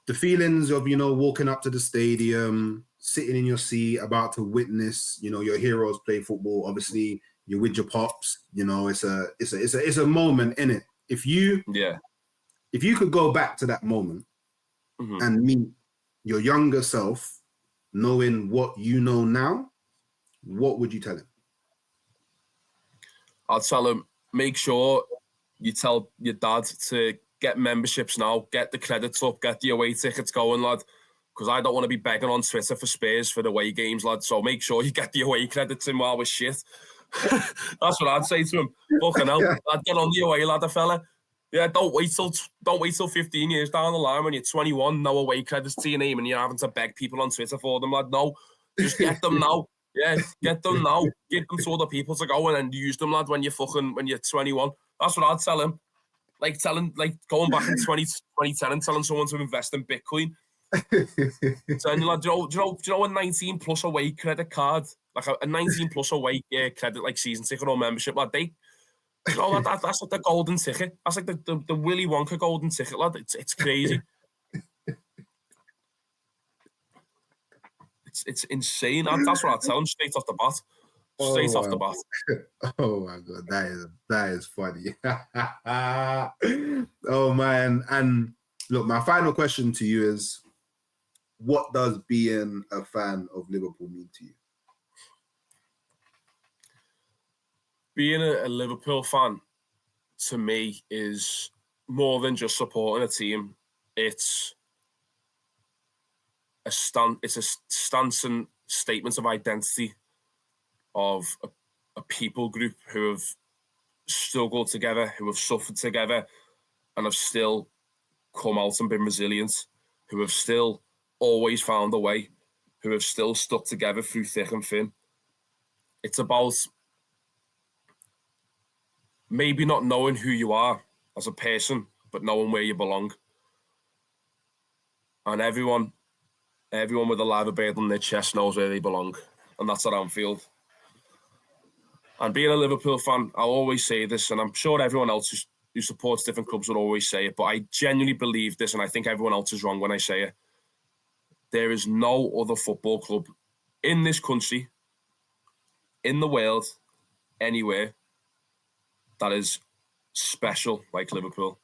The feelings of walking up to the stadium, sitting in your seat, about to witness your heroes play football. Obviously, you're with your pops. It's a moment in it. If you could go back to that moment and meet your younger self, knowing what you know now, what would you tell him? I'll tell him, make sure you tell your dad to get memberships now, get the credits up, get the away tickets going, lad. Because I don't want to be begging on Twitter for Spurs for the away games, lad. So make sure you get the away credits in while we're shit. That's what I'd say to him. Fucking hell, lad, get on the away, lad, fella. Yeah, don't wait till 15 years down the line when you're 21, no away credits to your name, and you're having to beg people on Twitter for them. Lad, no, just get them now. Yeah, get them now. Give them to other people to go and then use them, lad, when you're 21. That's what I'd tell him. Like going back in 2010 and telling someone to invest in Bitcoin. Telling you, lad, do you know a 19 plus away credit card, like a 19 plus away credit, like season ticket or membership, lad, that's like the golden ticket. That's like the Willy Wonka golden ticket, lad. It's crazy. It's insane. That's what I tell him straight off the bat. Straight off the bat. Oh my god, that is funny. Oh man. And look, my final question to you is, what does being a fan of Liverpool mean to you? Being a Liverpool fan, to me, is more than just supporting a team. It's a stance and statement of identity of a people group who have struggled together, who have suffered together, and have still come out and been resilient, who have still always found a way, who have still stuck together through thick and thin. It's about maybe not knowing who you are as a person, but knowing where you belong. And everyone with a live bird on their chest knows where they belong. And that's at Anfield. And being a Liverpool fan, I'll always say this, and I'm sure everyone else who supports different clubs will always say it, but I genuinely believe this, and I think everyone else is wrong when I say it. There is no other football club in this country, in the world, anywhere, that is special like Liverpool.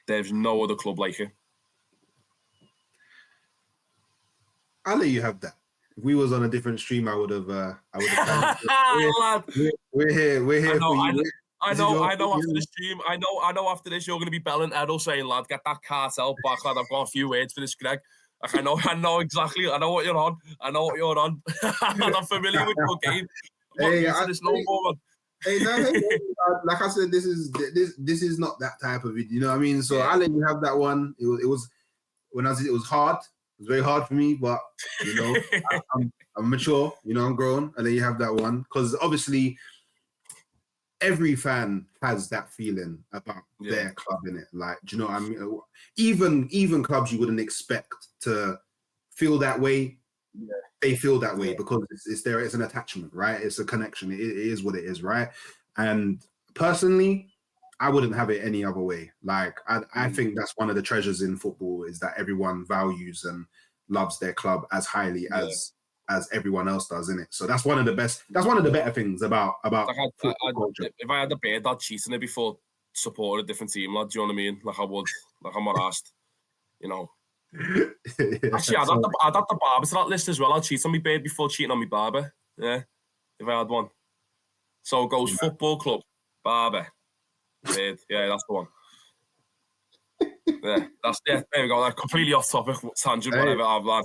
There's no other club like it. I'll let you have that. If we was on a different stream, I would have. We're here for you. I know. After the stream, I know. After this, you're going to be belling Edel saying, "Lad, get that cartel back, lad. I've got a few words for this, Greg." Like, I know exactly. I know what you're on. I'm familiar with your game. Like I said, this is not that type of video. You know what I mean? So I'll let you have that one. It was when I was. It was hard. It was very hard for me, but you know, I'm mature. You know, I'm grown. And then you have that one because obviously every fan has that feeling about their club in it. Like, do you know what I mean? Even clubs you wouldn't expect to feel that way. Yeah. They feel that way because it's there. It's an attachment, right? It's a connection. It is what it is, right? And personally, I wouldn't have it any other way. Like, I think that's one of the treasures in football is that everyone values and loves their club as highly as everyone else does, in it. So that's one of the best. That's one of the better things about football culture. If I had a beard, I'd cheat on it before supporting a different team, lad. Do you know what I mean? Like I would. Like I'm not asked. You know. Actually, I'd add the barber to that list as well. I'd cheat on my beard before cheating on my barber. Yeah, if I had one. So it goes football club, barber. Beard. Yeah, that's the one. Yeah, there we go. Like, completely off topic, tangent, whatever. Lad.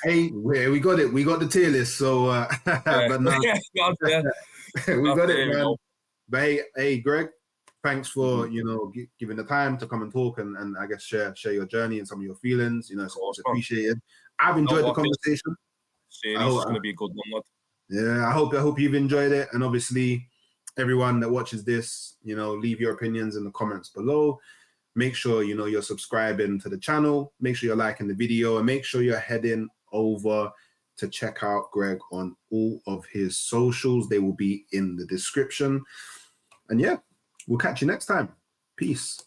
Hey, we got it. We got the tier list. So, but no, we got it, man. But hey, Greg, thanks for giving the time to come and talk and I guess share your journey and some of your feelings. You know, it's appreciated. I've enjoyed the conversation. Series is going to be a good one, lad. Yeah, I hope you've enjoyed it, and obviously everyone that watches this, leave your opinions in the comments below. Make sure, you're subscribing to the channel. Make sure you're liking the video, and make sure you're heading over to check out Greg on all of his socials. They will be in the description. And yeah, we'll catch you next time. Peace.